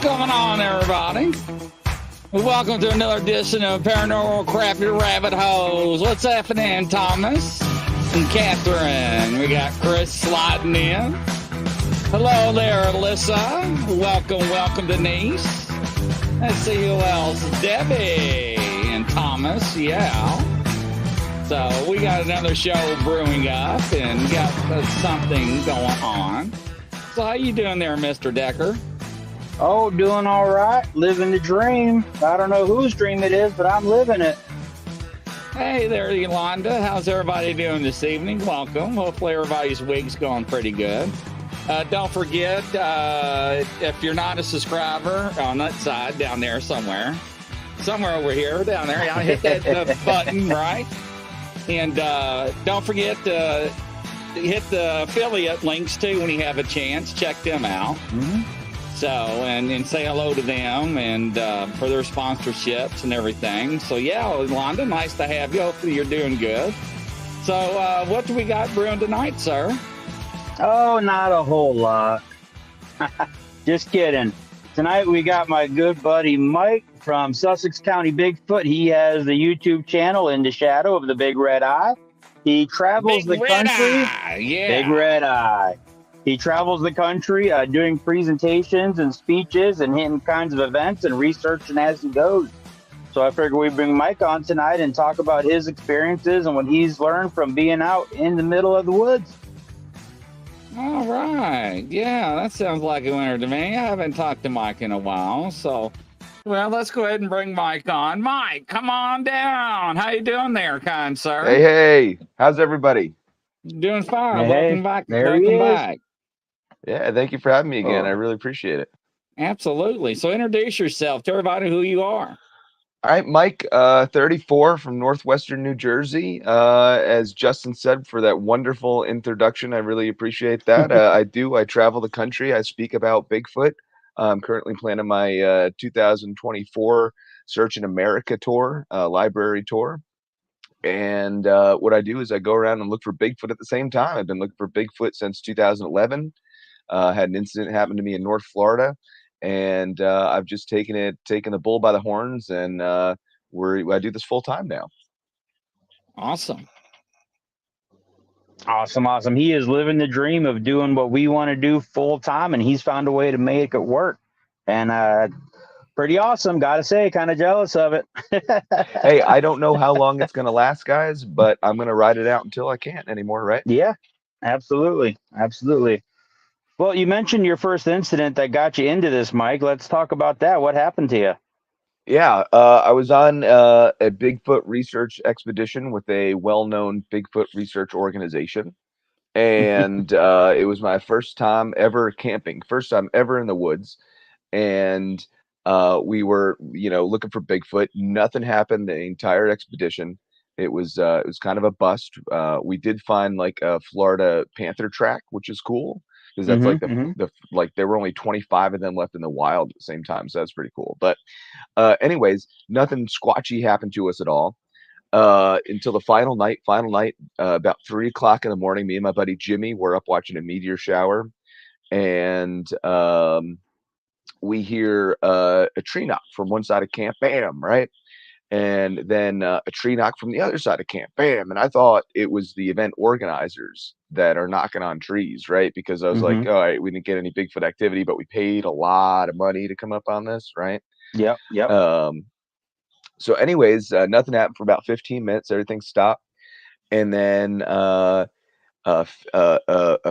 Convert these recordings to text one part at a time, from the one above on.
going on, everybody? Welcome to another edition of Paranormal Crafty Rabbit Holes. What's happening, Thomas and Catherine? We got Chris sliding in. Hello there, Alyssa. Welcome, Denise. Let's see who else. Debbie and Thomas, yeah. So we got another show brewing up and got something going on. So how you doing there, Mr. Decker? Oh, doing all right. Living the dream. I don't know whose dream it is, but I'm living it. Hey there, Yolanda. How's everybody doing this evening? Welcome. Hopefully everybody's week's going pretty good. Don't forget, if you're not a subscriber on that side down there somewhere over here, down there, hit that button, right? And don't forget to hit the affiliate links too when you have a chance. Check them out. Mm-hmm. So, and say hello to them and for their sponsorships and everything. So, yeah, Yolanda, nice to have you. Hopefully you're doing good. So, what do we got brewing tonight, sir? Oh, not a whole lot. Just kidding. Tonight we got my good buddy Mike from Sussex County Bigfoot. He has the YouTube channel In the Shadow of the Big Red Eye. He travels the country. Yeah. Big Red Eye. He travels the country doing presentations and speeches and hitting kinds of events and researching as he goes. So I figured we'd bring Mike on tonight and talk about his experiences and what he's learned from being out in the middle of the woods. All right. Yeah, that sounds like a winner to me. I haven't talked to Mike in a while. So, well, let's go ahead and bring Mike on. Mike, come on down. How you doing there, kind sir? Hey. How's everybody? Doing fine. Hey, Welcome back. Welcome back. Yeah, thank you for having me again. I really appreciate it. Absolutely. So introduce yourself. Tell everybody who you are. All right, Mike, 34 from northwestern New Jersey. As Justin said, for that wonderful introduction, I really appreciate that. I travel the country. I speak about Bigfoot. I'm currently planning my 2024 Search in America tour, library tour. And what I do is I go around and look for Bigfoot at the same time. I've been looking for Bigfoot since 2011. Had an incident happen to me in North Florida, and I've just taken the bull by the horns, and I do this full time now. Awesome. He is living the dream of doing what we want to do full time, and he's found a way to make it work. And pretty awesome, gotta say. Kind of jealous of it. Hey, I don't know how long it's gonna last, guys, but I'm gonna ride it out until I can't anymore, right? Yeah, absolutely. Well, you mentioned your first incident that got you into this, Mike. Let's talk about that. What happened to you? Yeah, I was on a Bigfoot research expedition with a well-known Bigfoot research organization, and it was my first time ever camping, first time ever in the woods, and we were, looking for Bigfoot. Nothing happened the entire expedition. It was kind of a bust. We did find like a Florida panther track, which is cool. Because that's like there were only 25 of them left in the wild at the same time, so that's pretty cool. But anyways, nothing squatchy happened to us at all until the final night. About 3 o'clock in the morning, me and my buddy Jimmy were up watching a meteor shower, and we hear a tree knock from one side of camp, bam, right? And then a tree knock from the other side of camp, bam. And I thought it was the event organizers that are knocking on trees, right? Because I was like, all right, we didn't get any Bigfoot activity, but we paid a lot of money to come up on this, right? Yep. So anyways, nothing happened for about 15 minutes. Everything stopped. And then a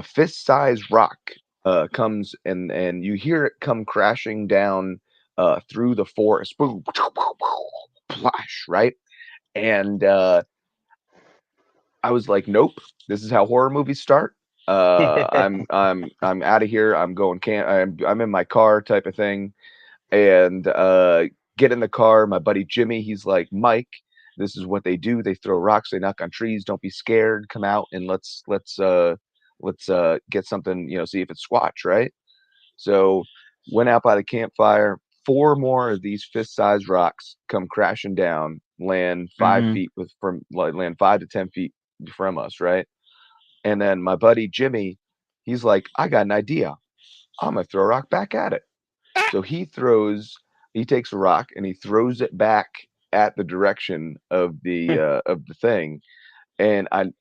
fist-sized rock comes, and you hear it come crashing down through the forest. Boom. Flash, right? And I was like, nope, this is how horror movies start. I'm out of here. I'm going I'm in my car type of thing. And get in the car. My buddy Jimmy, he's like, Mike, this is what they do. They throw rocks, they knock on trees. Don't be scared. Come out and let's get something, see if it's squatch, right? So went out by the campfire. 4 more of these fist-sized rocks come crashing down, land 5 to 10 feet from us, right? And then my buddy Jimmy, he's like, I got an idea. I'm gonna throw a rock back at it. So he takes a rock and he throws it back at the direction of the thing. And I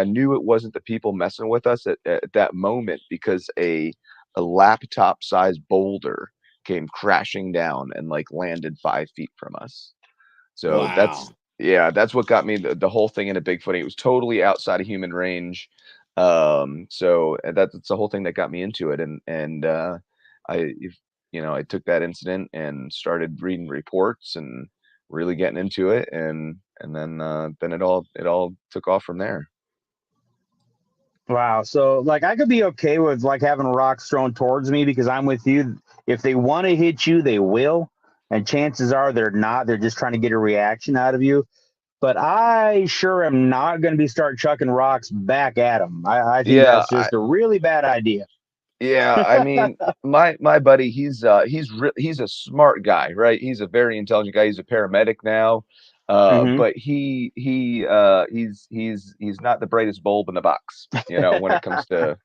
knew it wasn't the people messing with us at that moment, because a laptop sized boulder came crashing down and like landed 5 feet from us. So Wow. that's what got me the whole thing into Bigfooting. It was totally outside of human range. So that's the whole thing that got me into it. And if I took that incident and started reading reports and really getting into it, and then it all took off from there. Wow. So like I could be okay with like having rocks thrown towards me because I'm with you. If they want to hit you, they will. And chances are they're not. They're just trying to get a reaction out of you. But I sure am not going to be start chucking rocks back at them. I think Yeah, that's just a really bad idea. Yeah, I mean, my buddy, he's a smart guy, right? He's a very intelligent guy. He's a paramedic now, Hmm. but he's not the brightest bulb in the box, when it comes to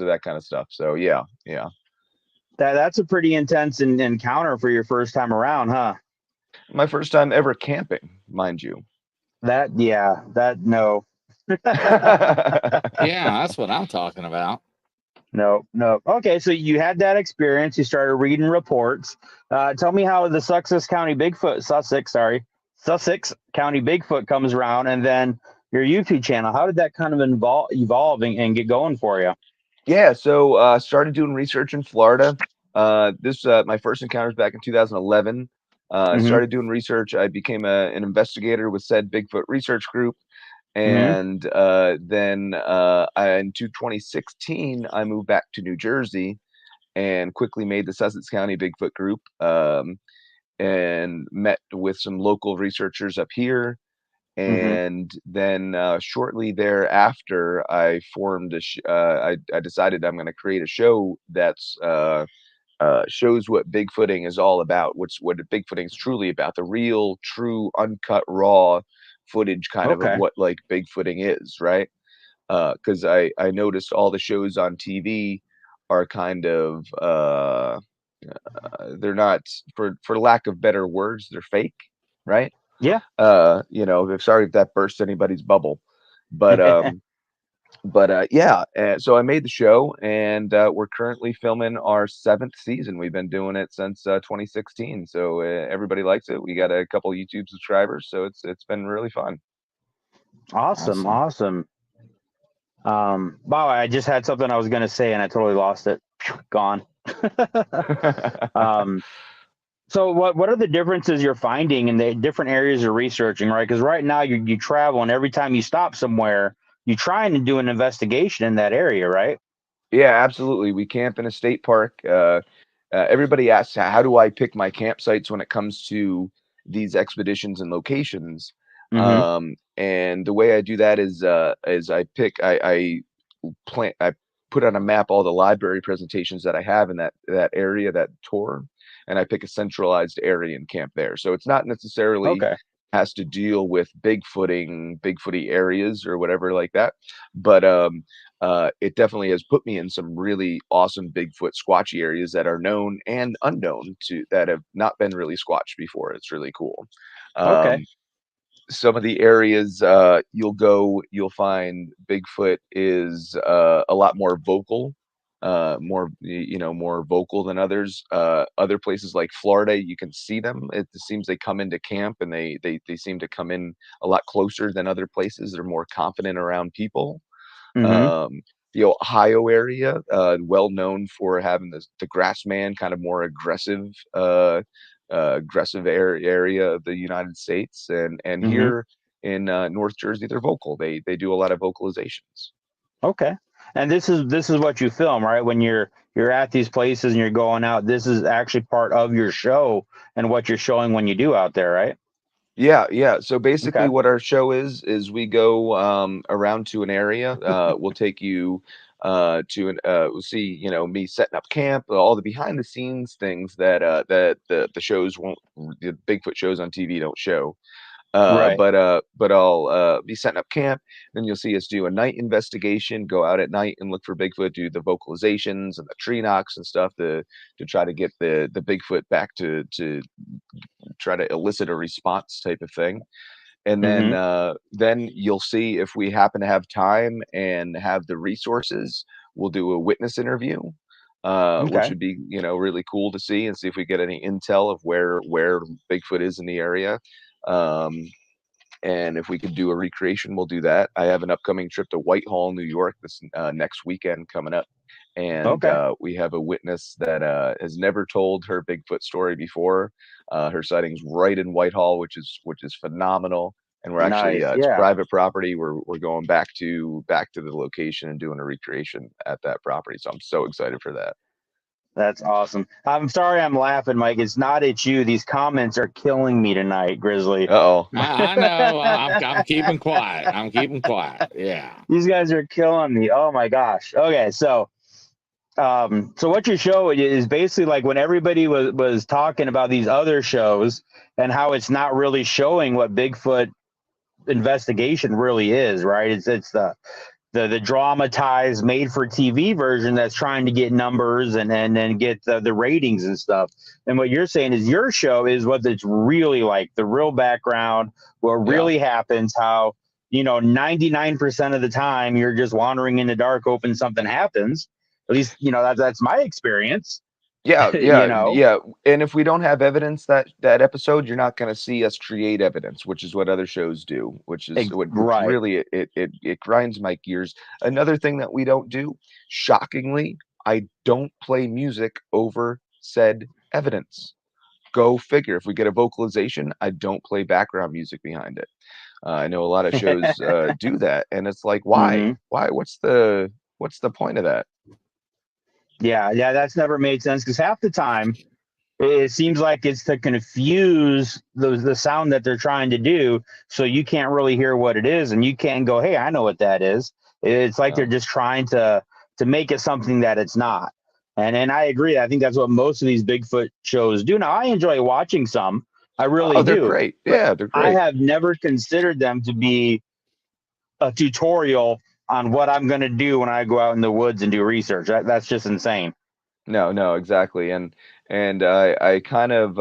that kind of stuff. So yeah, yeah. That's a pretty intense encounter for your first time around, huh? My first time ever camping, mind you. That yeah, that no. Yeah, that's what I'm talking about. No, no. Okay, so you had that experience. You started reading reports. Tell me how the Sussex County Bigfoot comes around, and then your YouTube channel. How did that kind of evolve and get going for you? Yeah, so started doing research in Florida. This My first encounters back in 2011. Hmm. Started doing research. I became an investigator with said Bigfoot research group, Hmm. and then into 2016, I moved back to New Jersey and quickly made the Sussex County Bigfoot group, and met with some local researchers up here. Hmm. And then shortly thereafter, I formed I decided I'm going to create a show that's shows what Bigfooting is all about, what Bigfooting is truly about, the real, true, uncut, raw footage kind of Okay. what like Bigfooting is, right? Because I noticed all the shows on TV are kind of they're not, for lack of better words, they're fake, right? Yeah. Sorry if that burst anybody's bubble, but yeah. So I made the show, and we're currently filming our 7th season. We've been doing it since 2016, so everybody likes it. We got a couple YouTube subscribers, so it's been really fun. Awesome. Awesome. Awesome. Wow, I just had something I was going to say and I totally lost it. Gone. um, So what are the differences you're finding in the different areas you're researching, right? Because right now you travel and every time you stop somewhere, you try and do an investigation in that area, right? Yeah, absolutely. We camp in a state park. Everybody asks, how do I pick my campsites when it comes to these expeditions and locations? Mm-hmm. And the way I do that is I put on a map all the library presentations that I have in that area, that tour, and I pick a centralized area and camp there. So it's not necessarily Okay. has to deal with bigfooty areas or whatever like that, but it definitely has put me in some really awesome Bigfoot squatchy areas that are known and unknown to that have not been really squatched before. It's really cool. Okay. Um, some of the areas you'll find Bigfoot is a lot more vocal, more vocal than others. Other places like Florida, you can see them. It seems they come into camp, and they seem to come in a lot closer than other places. They're more confident around people. Mm-hmm. um, the Ohio area, well known for having the grass man, kind of more aggressive area of the United States, and Mm-hmm. here in North Jersey, they're vocal. They do a lot of vocalizations. Okay. And this is what you film, right? When you're at these places and you're going out, this is actually part of your show and what you're showing when you do out there, right? Yeah, yeah. So basically, Okay. what our show is we go around to an area. We'll take you we'll see, me setting up camp, all the behind the scenes things that the shows won't, the Bigfoot shows on TV don't show. Right. But I'll be setting up camp. Then you'll see us do a night investigation, go out at night and look for Bigfoot, do the vocalizations and the tree knocks and stuff to try to get the Bigfoot back to try to elicit a response type of thing. And Mm-hmm. then you'll see if we happen to have time and have the resources, we'll do a witness interview, which Okay. would be, really cool to see and see if we get any intel of where Bigfoot is in the area. Um, and if we could do a recreation, we'll do that. I have an upcoming trip to Whitehall, New York, this next weekend coming up, and Okay. we have a witness that has never told her Bigfoot story before. Her sighting's right in Whitehall, which is phenomenal. And we're actually Nice. it's Yeah. private property. We're going back to the location and doing a recreation at that property. So I'm so excited for that. That's awesome. I'm sorry I'm laughing, Mike. It's not at you. These comments are killing me tonight, Grizzly. Uh oh. I know. I'm keeping quiet. I'm keeping quiet. Yeah. These guys are killing me. Oh my gosh. Okay, so what your show is basically like when everybody was talking about these other shows and how it's not really showing what Bigfoot investigation really is, right? It's the dramatized made for TV version that's trying to get numbers and then get the ratings and stuff. And what you're saying is your show is what it's really like, the real background, what Yeah. really happens, how 99% of the time you're just wandering in the dark hoping something happens. At least, that's my experience. Yeah, you yeah, know? yeah. And if we don't have evidence that episode, you're not going to see us create evidence, which is what other shows do, which Right. really it grinds my gears. Another thing that we don't do, shockingly, I don't play music over said evidence. Go figure. If we get a vocalization, I don't play background music behind it. I know a lot of shows do that, and it's like, why? hmm Why? What's the point of that? Yeah, that's never made sense because half the time it seems like it's to confuse the sound that they're trying to do, so you can't really hear what it is, and you can't go, "Hey, I know what that is." It's like they're No. just trying to make it something that it's not. And I agree. I think that's what most of these Bigfoot shows do. Now, I enjoy watching some. I really Oh, they're do, great. but Yeah, they're I great. have never considered them to be a tutorial on what I'm going to do when I go out in the woods and do research. That's just insane. No, no, exactly. And I kind of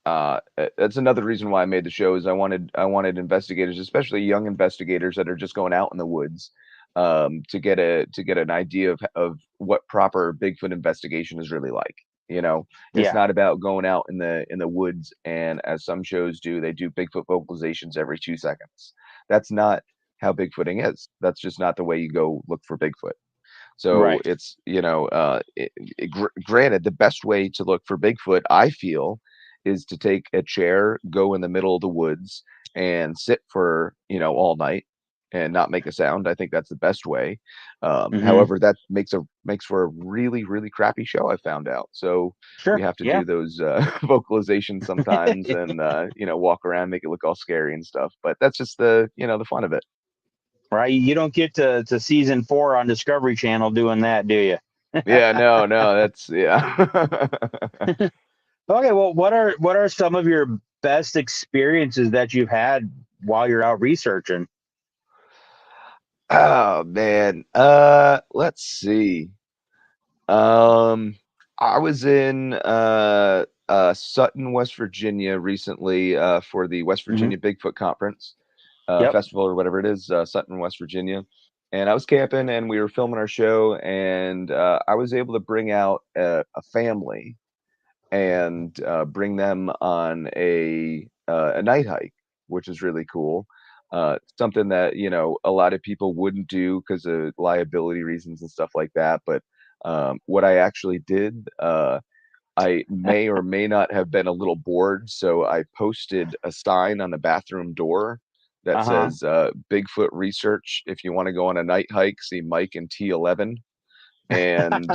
that's another reason why I made the show is I wanted investigators, especially young investigators that are just going out in the woods, to get an idea of what proper Bigfoot investigation is really like. It's Yeah. not about going out in the woods and as some shows do, they do Bigfoot vocalizations every 2 seconds. That's not how Bigfooting is. That's just not the way you go look for Bigfoot. So Right. it's, granted, the best way to look for Bigfoot, I feel, is to take a chair, go in the middle of the woods, and sit for, all night and not make a sound. I think that's the best way. hmm However, that makes for a really, really crappy show, I found out. So we Sure. have to Yeah. do those vocalizations sometimes and, walk around, make it look all scary and stuff. But that's just the fun of it. Right. You don't get to season 4 on Discovery Channel doing that, do you? Yeah, no, no, that's yeah. Okay. Well, what are some of your best experiences that you've had while you're out researching? Oh man. Let's see. Um I was in Sutton, West Virginia recently for the West hmm Virginia Bigfoot Conference Yep. festival or whatever it is, Sutton, West Virginia. And I was camping and we were filming our show and I was able to bring out a family and bring them on a night hike, which is really cool. Something that a lot of people wouldn't do because of liability reasons and stuff like that. But what I actually did, I may or may not have been a little bored, so I posted a sign on the bathroom door that Uh-huh. says Bigfoot research. If you want to go on a night hike, see Mike and T11. And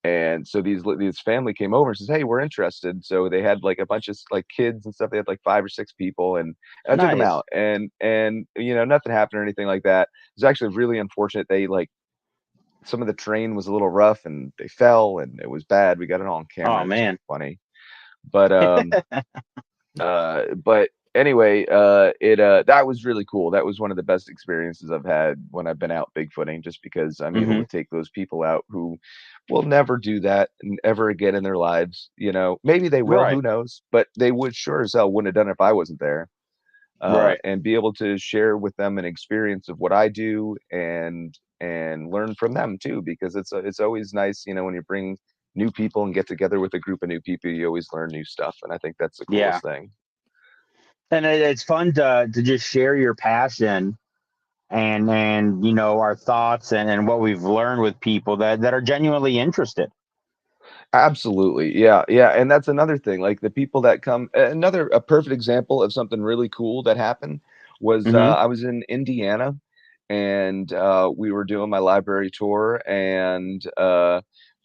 and so these family came over and says, "Hey, we're interested." So they had like a bunch of like kids and stuff. They had like 5 or 6 people, and I took them Nice. out, and nothing happened or anything like that. It was actually really unfortunate. They like some of the terrain was a little rough, and they fell, and it was bad. We got it all on camera. Oh It was man. funny, but but anyway, that was really cool. That was one of the best experiences I've had when I've been out bigfooting, just because I'm able Hmm. to take those people out who will never do that ever again in their lives. Maybe they will, Right. who knows? But they would sure as hell wouldn't have done it if I wasn't there. Right. And be able to share with them an experience of what I do, and learn from them too, because it's always nice, when you bring new people and get together with a group of new people, you always learn new stuff, and I think that's the Yeah. coolest thing. And it's fun to just share your passion and our thoughts and what we've learned with people that are genuinely interested. Absolutely. Yeah, yeah, and that's another thing, like, the people that come another a perfect example of something really cool that happened was, Hmm. I was in Indiana, and, we were doing my library tour, and,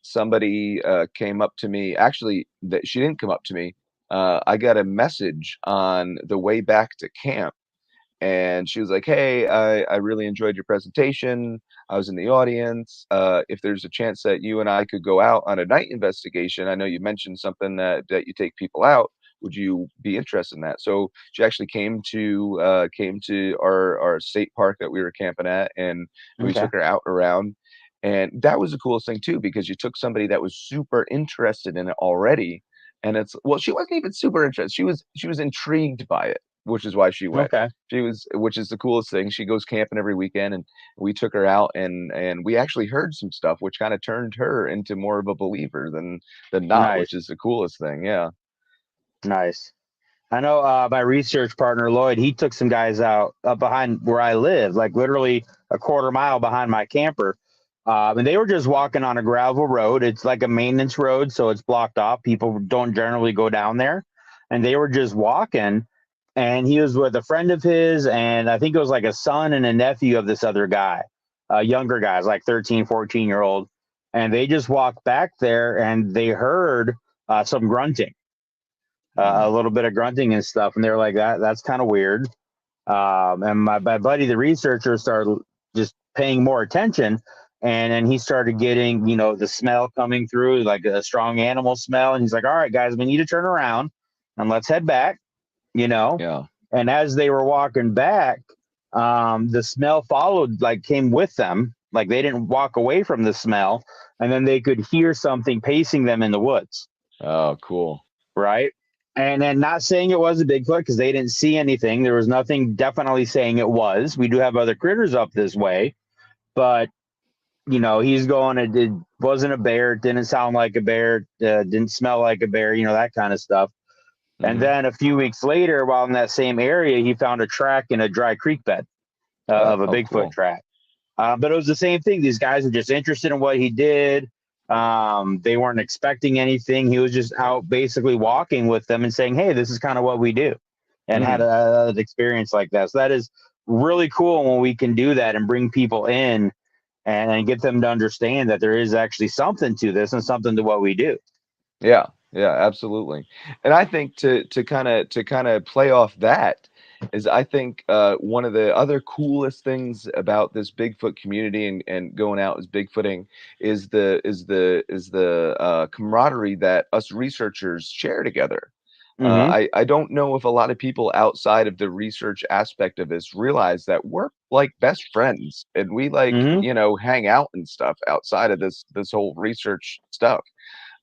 somebody, came up to me. Actually, that she didn't come up to me. I got a message on the way back to camp, and she was like, "Hey, I really enjoyed your presentation. I was in the audience. If there's a chance that you and I could go out on a night investigation, I know you mentioned something that you take people out. Would you be interested in that?" So she actually came to our state park that we were camping at, and we Okay. took her out around. And that was the coolest thing too, because you took somebody that was super interested in it already, and she wasn't even super interested. She was intrigued by it, which is why she went. Okay. Which is the coolest thing. She goes camping every weekend, and we took her out, and we actually heard some stuff which kind of turned her into more of a believer than not, which Nice. is the coolest thing. Yeah. Nice. I know my research partner Lloyd. He took some guys out up behind where I live, like literally a quarter mile behind my camper, and they were just walking on a gravel road. It's like a maintenance road, so it's blocked off. People don't generally go down there, and they were just walking. And he was with a friend of his, and I think it was like a son and a nephew of this other guy, younger guys, like 13, 14-year old. And they just walked back there, and they heard some grunting, a Mm. little bit of grunting and stuff, and they're like, that's kind of weird. And my buddy, the researcher, started just paying more attention, and then he started getting, the smell coming through, like a strong animal smell, and he's like, all right, guys, we need to turn around and let's head back, you know. Yeah. And as they were walking back, the smell followed, like came with them, like they didn't walk away from the smell, and then they could hear something pacing them in the woods. Oh, cool. Right? And then, not saying it was a Bigfoot because they didn't see anything. There was nothing definitely saying it was. We do have other critters up this way, but he's going. It wasn't a bear. It didn't sound like a bear. Didn't smell like a bear. That kind of stuff. And Hmm. then a few weeks later, while in that same area, he found a track in a dry creek bed of a Oh, Bigfoot cool. track. But it was the same thing. These guys were just interested in what he did. They weren't expecting anything. He was just out basically walking with them and saying, "Hey, this is kind of what we do," and had Mm. an experience like that. So that is really cool when we can do that and bring people in and get them to understand that there is actually something to this and something to what we do. Yeah, yeah, absolutely. And I think to kind of play off that is, I think, one of the other coolest things about this Bigfoot community, and going out as Bigfooting, is the camaraderie that us researchers share together. Mm-hmm. I don't know if a lot of people outside of the research aspect of this realize that we're like best friends, and we, like, Mm-hmm. hang out and stuff outside of this whole research stuff.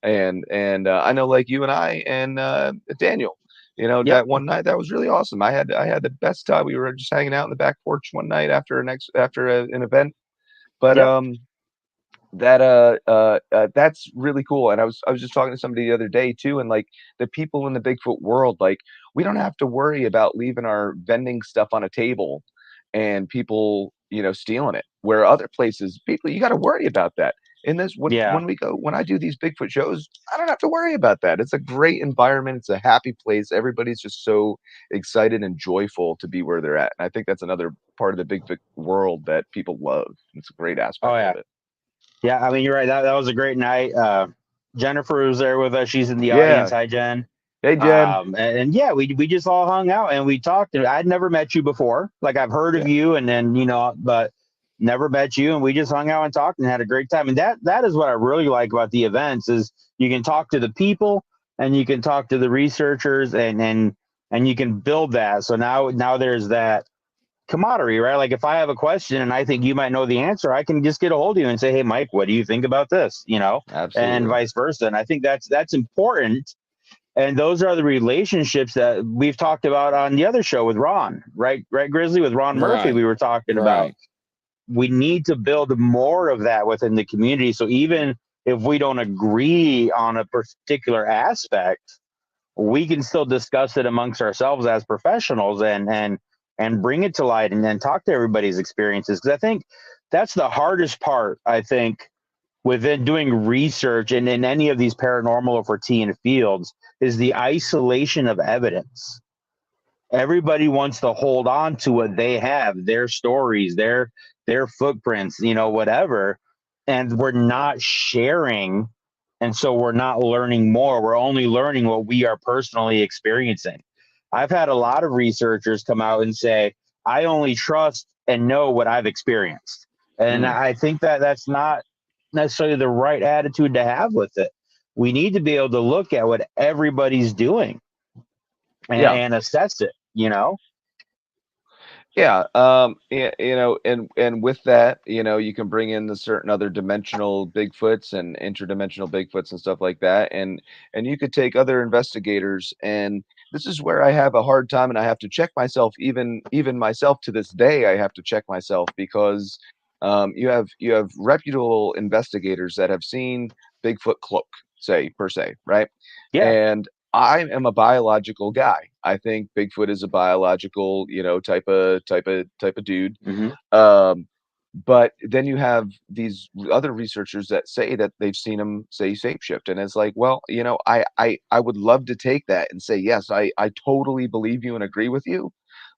And I know, like, you and I and Daniel, Yep. that one night, that was really awesome. I had the best time. We were just hanging out in the back porch one night after an event. But Yep. that's really cool. And I was just talking to somebody the other day too, and, like, the people in the Bigfoot world, like, we don't have to worry about leaving our vending stuff on a table and people, stealing it. Where other places, people, you got to worry about that. In this, Yeah. when I do these Bigfoot shows, I don't have to worry about that. It's a great environment. It's a happy place. Everybody's just so excited and joyful to be where they're at. And I think that's another part of the Bigfoot world that people love. It's a great Oh aspect yeah. of it. Yeah. I mean, you're right. That was a great night. Jennifer was there with us. She's in the audience. Yeah. Hi, Jen. Hey, Jen. And yeah, we just all hung out and we talked. And I'd never met you before. Like, I've heard of Yeah. you, and then but never met you. And we just hung out and talked and had a great time. And that is what I really like about the events is you can talk to the people and you can talk to the researchers, and and you can build that. So now there's that camaraderie, right? Like if I have a question and I think you might know the answer, I can just get a hold of you and say, hey, Mike, what do you think about this? And Absolutely. vice versa. And I think that's important. And those are the relationships that we've talked about on the other show with Ron, right? Right, Grizzly, with Ron Murphy, Right. we were talking about. Right. We need to build more of that within the community. So even if we don't agree on a particular aspect, we can still discuss it amongst ourselves as professionals and bring it to light and then talk to everybody's experiences. Because I think that's the hardest part, I think, within doing research and in any of these paranormal or Fortean fields is the isolation of evidence. Everybody wants to hold on to what they have, their stories, their footprints, whatever, and we're not sharing, and so we're not learning more. We're only learning what we are personally experiencing. I've had a lot of researchers come out and say, I only trust and know what I've experienced. And I think that that's not necessarily the right attitude to have with it. We need to be able to look at what everybody's doing Yeah. and assess it. Yeah, and with that, you can bring in the certain other dimensional Bigfoots and interdimensional Bigfoots and stuff like that, and you could take other investigators, and this is where I have a hard time, and I have to check myself, even myself to this day, I have to check myself because you have reputable investigators that have seen Bigfoot cloak, say per se, right? Yeah. And I am a biological guy. I think Bigfoot is a biological, type of dude. Hmm. Um, but then you have these other researchers that say that they've seen him say shapeshift, and it's like, well, I would love to take that and say yes, I totally believe you and agree with you,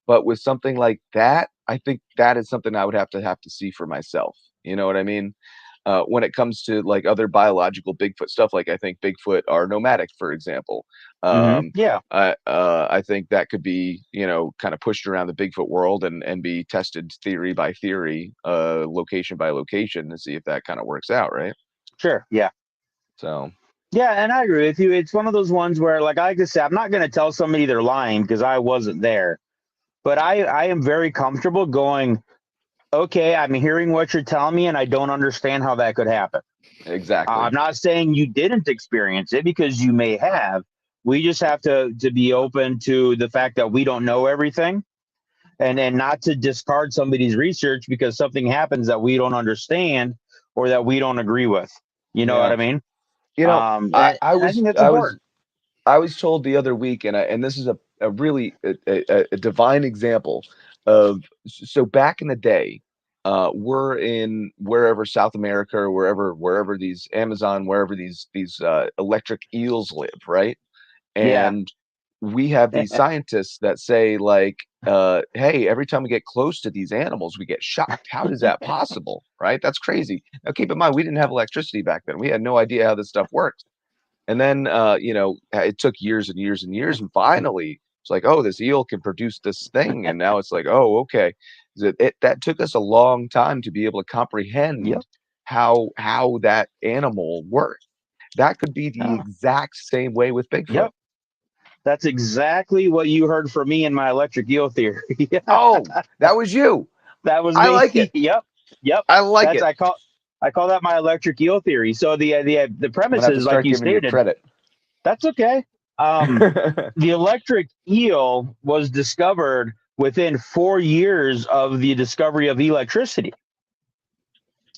but with something like that, I think that is something I would have to see for myself. You know what I mean? When it comes to like other biological Bigfoot stuff, like I think Bigfoot are nomadic, for example. Hmm. Um, Yeah. I think that could be, kind of pushed around the Bigfoot world and be tested theory by theory, location by location to see if that kind of works out, right? Sure. Yeah. So, Yeah, and I agree with you. It's one of those ones where, like I just said, I'm not going to tell somebody they're lying because I wasn't there. But I am very comfortable going, okay, I'm hearing what you're telling me, and I don't understand how that could happen. I'm exactly. not saying you didn't experience it because you may have. We just have to be open to the fact that we don't know everything, and not to discard somebody's research because something happens that we don't understand or that we don't agree with. You know what Yeah. I mean? You know, I, And I I was think that's I was important. I was told the other week, and this is a really a divine example of so back in the day, we're in wherever South America or wherever these Amazon, wherever these electric eels live, right? Yeah. And we have these scientists that say like, hey, every time we get close to these animals, we get shocked. How is that possible? Right? That's crazy. Now keep in mind, we didn't have electricity back then. We had no idea how this stuff works. And then, it took years and years and years, and finally, it's like, oh, this eel can produce this thing, and now it's like, oh, okay. That took us a long time to be able to Yep. comprehend how that animal works. That could be the Uh, exact same way with Bigfoot. yep. That's exactly what you heard from me in my electric eel theory. Oh, that was you. That was I me. like it. Yep. Yep. I like That's it. I call that my electric eel theory. So the I'm gonna premise have to is like start you giving you stated. credit. That's okay. The electric eel was discovered within 4 years of the discovery of electricity.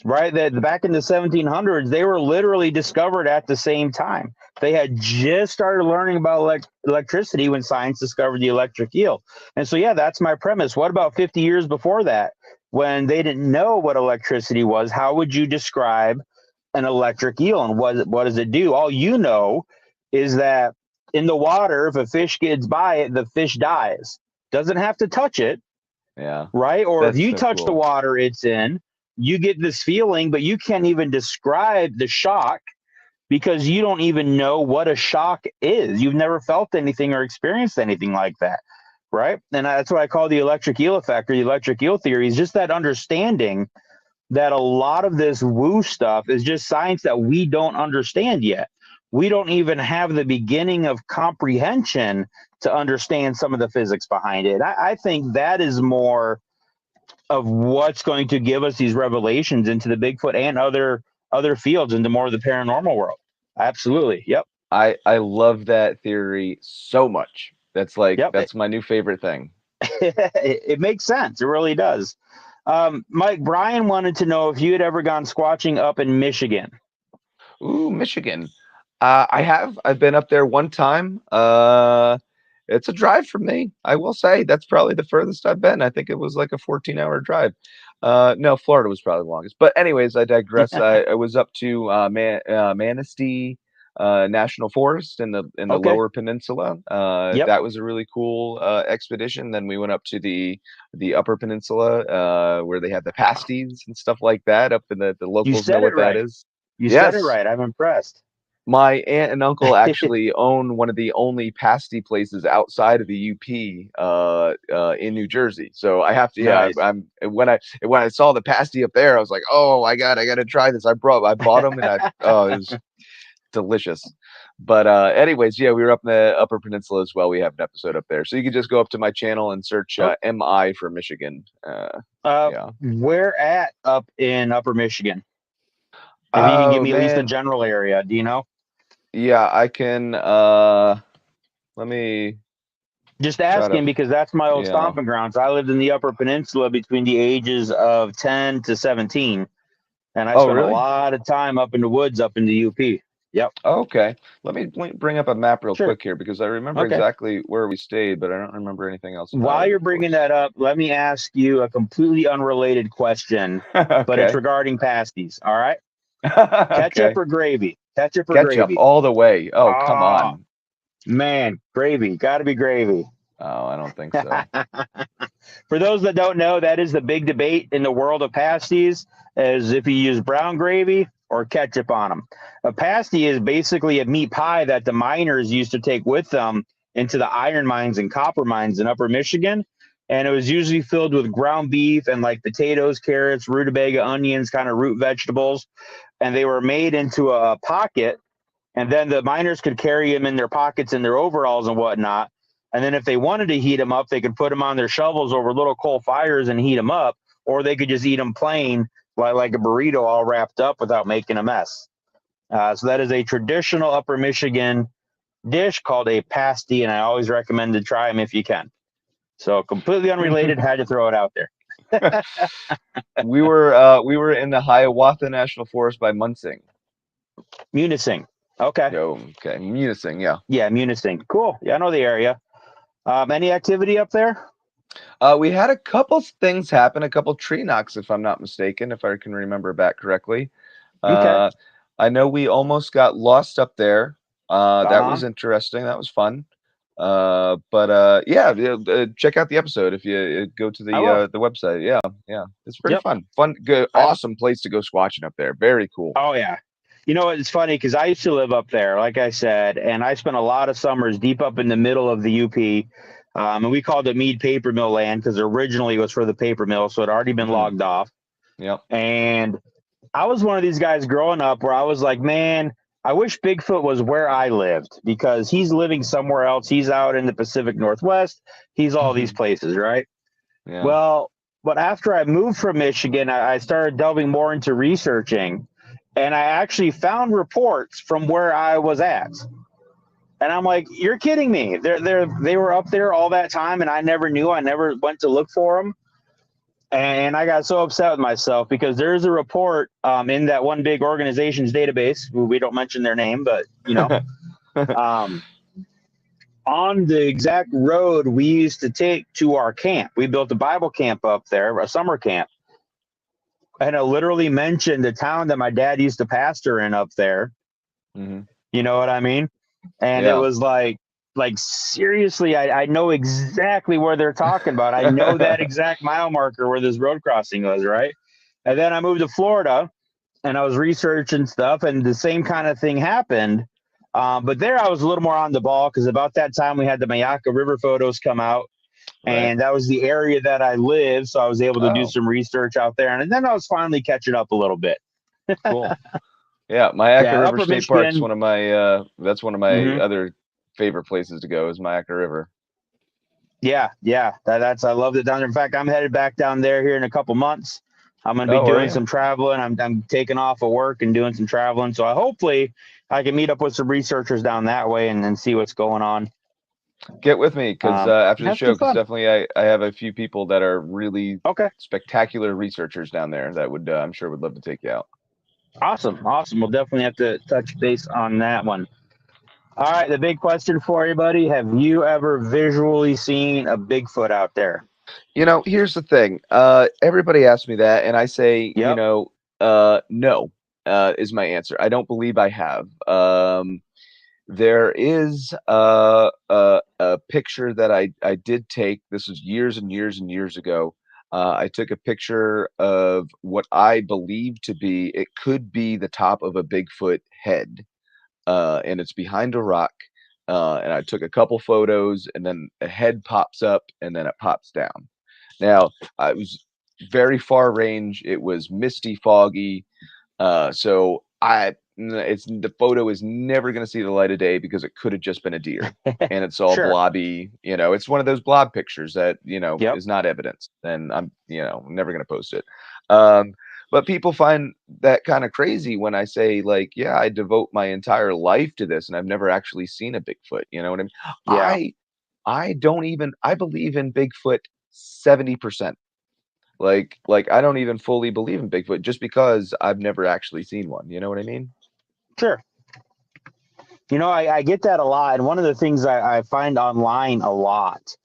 Right, that back in the 1700s, they were literally discovered at the same time. They had just started learning about electricity when science discovered the electric eel. And so, yeah, that's my premise. What about 50 years before that, when they didn't know what electricity was? How would you describe an electric eel, and what does it do? All you know is that in the water, if a fish gets by it, the fish dies. Doesn't have to touch it, Yeah, right? Or if that's you so touch the cool. water it's in, you get this feeling, but you can't even describe the shock because you don't even know what a shock is. You've never felt anything or experienced anything like that, right? And that's what I call the electric eel effect or the electric eel theory, is just that understanding that a lot of this woo stuff is just science that we don't understand yet. we don't even have the beginning of comprehension to understand some of the physics behind it. I think that is more of what's going to give us these revelations into the Bigfoot and other fields, into more of the paranormal world. Absolutely. Yep. I love that theory so much. That's like Yep. that's my new favorite thing. It makes sense. It really does. Mike, Brian wanted to know if you had ever gone squatching up in Michigan. Ooh, Michigan. I have. I've been up there one time. It's a drive from me. I will say that's probably the furthest I've been. I think it was like a 14-hour drive. No, Florida was probably the longest. But anyways, I digress. I was up to Manistee National Forest in the Okay. Lower Peninsula. Yep. That was a really cool expedition. Then we went up to the Upper Peninsula where they had the pasties and stuff like that. Up in the You locals know said it what that right. is. You said it Yes. right. I'm impressed. My aunt and uncle actually own one of the only pasty places outside of the UP in New Jersey. So I have to, yeah. Nice. I'm when I saw the pasty up there, I was like, oh my god, I got to try this. I bought them, and it was delicious. But anyways, yeah, we were up in the Upper Peninsula as well. We have an episode up there, so you can just go up to my channel and search Oh, MI for Michigan. Yeah. where at up in Upper Michigan? If you can give Oh me at least the man, general area, do you know? yeah, I can. Let me Just try to. asking because that's my old Yeah. stomping grounds. I lived in the Upper Peninsula between the ages of 10 to 17, and I Oh spent a really? lot of time up in the woods up in the UP. Yep. Okay. Let me bring up a map real Sure. quick here because I remember Okay. exactly where we stayed, but I don't remember anything else about While it, you're of bringing course. that up, let me ask you a completely unrelated question, but it's Okay. regarding pasties. All right. Ketchup Okay. or gravy? Ketchup or Ketchup gravy? all the way. Oh, come Oh, on. man. Gravy. Got to be gravy. Oh, I don't think so. For those that don't know, that is the big debate in the world of pasties, is if you use brown gravy or ketchup on them. A pasty is basically a meat pie that the miners used to take with them into the iron mines and copper mines in Upper Michigan. And it was usually filled with ground beef and like potatoes, carrots, rutabaga, onions, kind of root vegetables. And they were made into a pocket, and then the miners could carry them in their pockets in their overalls and whatnot. And then if they wanted to heat them up, they could put them on their shovels over little coal fires and heat them up, or they could just eat them plain, like a burrito, all wrapped up without making a mess. So that is a traditional Upper Michigan dish called a pasty, and I always recommend to try them if you can. So completely unrelated, had to throw it out there. We were in the Hiawatha National Forest by Munsing. Munising. Okay. Oh, okay. Munising, yeah. Yeah, Munising. Cool. Yeah, I know the area. Any activity up there? We had a couple things happen, a couple tree knocks, if I'm not mistaken, if I can remember back correctly. Okay. Uh, I know we almost got lost up there. That Uh-huh. was interesting. That was fun. But yeah, check out the episode if you go to I will. the website. Yeah, yeah, it's pretty Yep. fun. Fun, good, I awesome place to go squatching up there. Very cool. Oh yeah. You know, it's funny because I used to live up there, like I said, and I spent a lot of summers deep up in the middle of the UP. And we called it Mead Paper Mill land because originally it was for the paper mill, so it had already been Hmm. logged off. Yep. And I was one of these guys growing up where I was like, man, I wish Bigfoot was where I lived because he's living somewhere else. He's out in the Pacific Northwest. He's all these places, right? Yeah. Well, but after I moved from Michigan, I started delving more into researching, and I actually found reports from where I was at. And I'm like, you're kidding me. They were up there all that time, and I never knew. I never went to look for them. And I got so upset with myself because there's a report in that one big organization's database. We don't mention their name, but um, on the exact road we used to take to our camp. We built a Bible camp up there, a summer camp. And it literally mentioned the town that my dad used to pastor in up there. Hmm. You know what I mean? And it Yeah. was like seriously, I know exactly where they're talking about. I know that exact mile marker where this road crossing was, right? And then I moved to Florida and I was researching stuff, and the same kind of thing happened. But there I was a little more on the ball because about that time we had the Mayaka River photos come out, Right. and that was the area that I lived. So I was able to do Oh, some research out there, and then I was finally catching up a little bit. cool. Yeah, Myakka Yeah, River Upper State Park's Michigan. one of my that's one of my Hmm. other favorite places to go is Myakka River. Yeah, yeah. That's I loved it down there. In fact, I'm headed back down there here in a couple months. I'm going to be Oh, are doing you? some traveling. I'm taking off of work and doing some traveling. So hopefully I can meet up with some researchers down that way and see what's going on. Get with me because after the Have show, some because fun. definitely I have a few people that are really Okay. spectacular researchers down there that would I'm sure would love to take you out. Awesome. Awesome. We'll definitely have to touch base on that one. All right. The big question for you, buddy. Have you ever visually seen a Bigfoot out there? Here's the thing. Everybody asks me that, and I say, Yep. no, is my answer. I don't believe I have. There is a picture that I did take. This was years and years and years ago. I took a picture of what I believe to be, it could be the top of a Bigfoot head, and it's behind a rock. And I took a couple photos, and then a head pops up, and then it pops down. Now, it was very far range. It was misty, foggy. So it's the photo is never going to see the light of day because it could have just been a deer, and it's all Sure. blobby. It's one of those blob pictures that Yep. is not evidence, and I'm never going to post it. Um, but people find that kind of crazy when I say like, yeah, I devote my entire life to this, and I've never actually seen a Bigfoot. You know what I mean? Yeah. I don't even I believe in Bigfoot 70%. Like I don't even fully believe in Bigfoot just because I've never actually seen one. You know what I mean? Sure. I get that a lot. And one of the things I find online a lot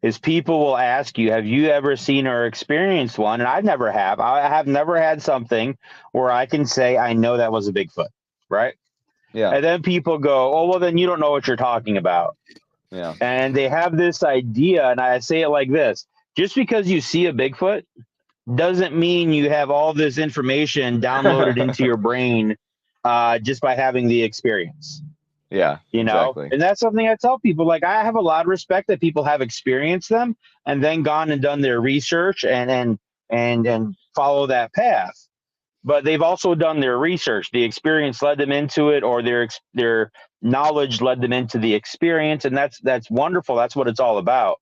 is people will ask you, have you ever seen or experienced one? And I never have. I have never had something where I can say, I know that was a Bigfoot. Right. Yeah, And then people go, oh, well, then you don't know what you're talking about. yeah, And they have this idea. And I say it like this: just because you see a Bigfoot doesn't mean you have all this information downloaded into your brain just by having the experience. yeah, exactly. And that's something I tell people. Like, I have a lot of respect that people have experienced them and then gone and done their research and follow that path, but they've also done their research. The experience led them into it, or their knowledge led them into the experience, and that's wonderful. That's what it's all about.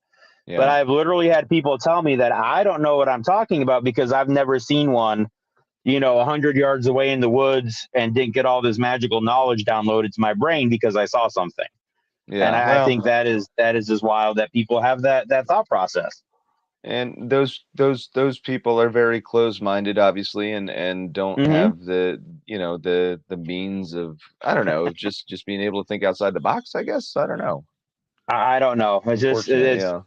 But Yeah, I've literally had people tell me that I don't know what I'm talking about because I've never seen one 100 yards away in the woods and didn't get all this magical knowledge downloaded to my brain because I saw something. And yeah. I Well, think that is just wild that people have that thought process. and those people are very closed-minded, obviously, and don't Hmm. have the means of I don't know, of just being able to think outside the box. I guess I don't know. I don't know. It's just Unfortunate, it's yeah,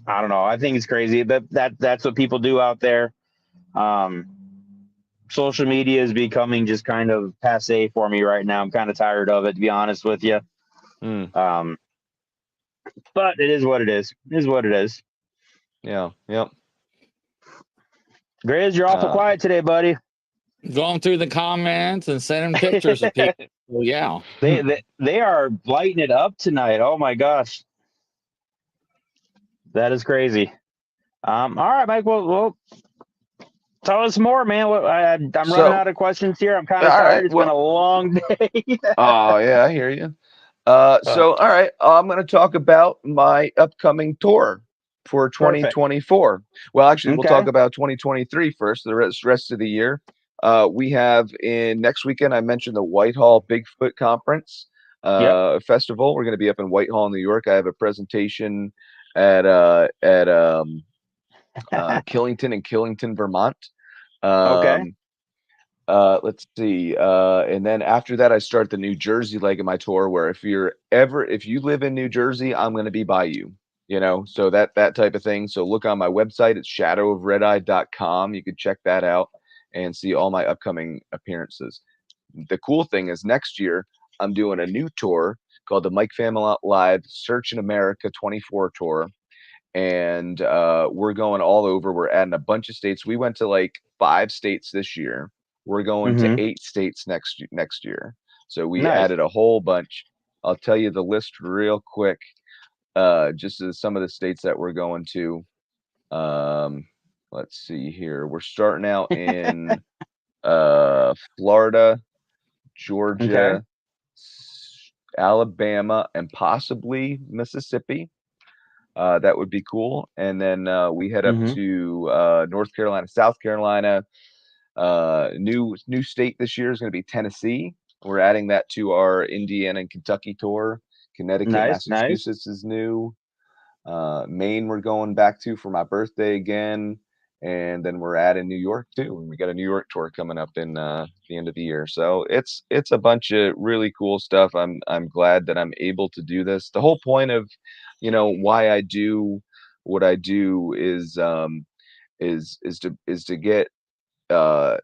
I don't know. I think it's crazy, but that's what people do out there. Um, Social media is becoming just kind of passe for me right now. I'm kind of tired of it, to be honest with you. mm, Um, but it is what it is. It is what it is. yeah, yep. Grizz, you're awful Uh, quiet today, buddy. Going through the comments and sending pictures of people. Well, yeah. They are lighting it up tonight. Oh my gosh, that is crazy. All right, Mike. Well, tell us more, man. I'm running so out of questions here. I'm kind of all tired. right, It's been well, a long day. oh yeah, I hear you. Uh, So all right, I'm going to talk about my upcoming tour for Perfect. 2024. Well, actually, we'll talk Okay. about 2023 first. The rest of the year, we have in next weekend. I mentioned the Whitehall Bigfoot Conference Yep. festival. We're going to be up in Whitehall, New York. I have a presentation at Killington in Killington, Vermont. Okay. Um, let's see. And then after that, I start the New Jersey leg of my tour, where if you live in New Jersey, I'm going to be by you, so that type of thing. So look on my website. It's shadowofredeye.com. You can check that out and see all my upcoming appearances. The cool thing is next year, I'm doing a new tour called the Mike Familant Live Search in America 24 tour. And we're going all over. We're adding a bunch of states. We went to like 5 states this year. We're going to Mm-hmm. 8 states next year. So we Nice. added a whole bunch. I'll tell you the list real quick. Just as some of the states that we're going to. Um, let's see here. We're starting out in Florida, Okay. Georgia, Alabama, and possibly Mississippi. That would be cool. And then we head up Mm-hmm. to North Carolina, South Carolina. New state this year is going to be Tennessee. We're adding that to our Indiana and Kentucky tour. Connecticut, Nice, nice. Massachusetts is new. Maine we're going back to for my birthday again, and then we're adding New York too. And we got a New York tour coming up in the end of the year. So it's a bunch of really cool stuff. I'm glad that I'm able to do this. The whole point of, why I do what I do is to get uh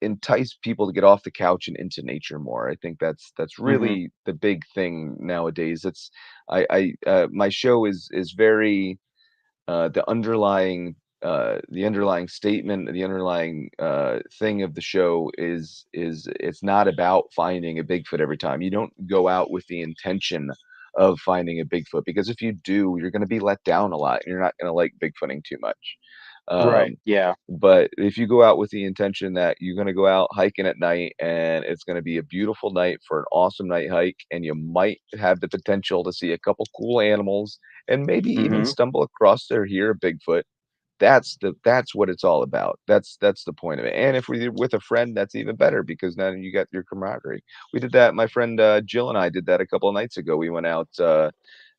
entice people to get off the couch and into nature more. I think that's Mm-hmm. really the big thing nowadays. It's I My show is very the underlying statement, the underlying thing of the show is it's not about finding a Bigfoot every time. You don't go out with the intention of finding a Bigfoot, because if you do, you're going to be let down a lot and you're not going to like Bigfooting too much. Right. Um, Yeah. but if you go out with the intention that you're going to go out hiking at night and it's going to be a beautiful night for an awesome night hike, and you might have the potential to see a couple cool animals and maybe even Mm-hmm. stumble across or hear a Bigfoot, that's what it's all about. That's the point of it. And if we're with a friend, that's even better, because now you got your camaraderie. We did that. My friend Jill and I did that a couple of nights ago. We went out to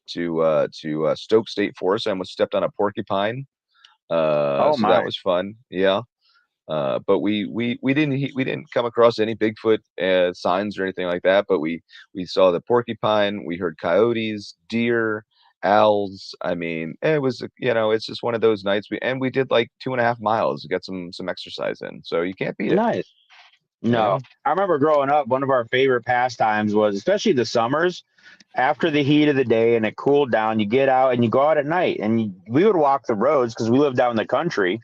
Stoke State Forest. I almost stepped on a porcupine. Oh So that my. was fun. Yeah. But we didn't come across any Bigfoot signs or anything like that. But we saw the porcupine. We heard coyotes, deer, owls. I mean, it's just one of those nights. We did like 2.5 miles, get some exercise in. So you can't beat it. Nice. You No, know? I remember growing up, one of our favorite pastimes was, especially the summers, after the heat of the day and it cooled down, you get out and you go out at night, and we would walk the roads because we lived out in the country.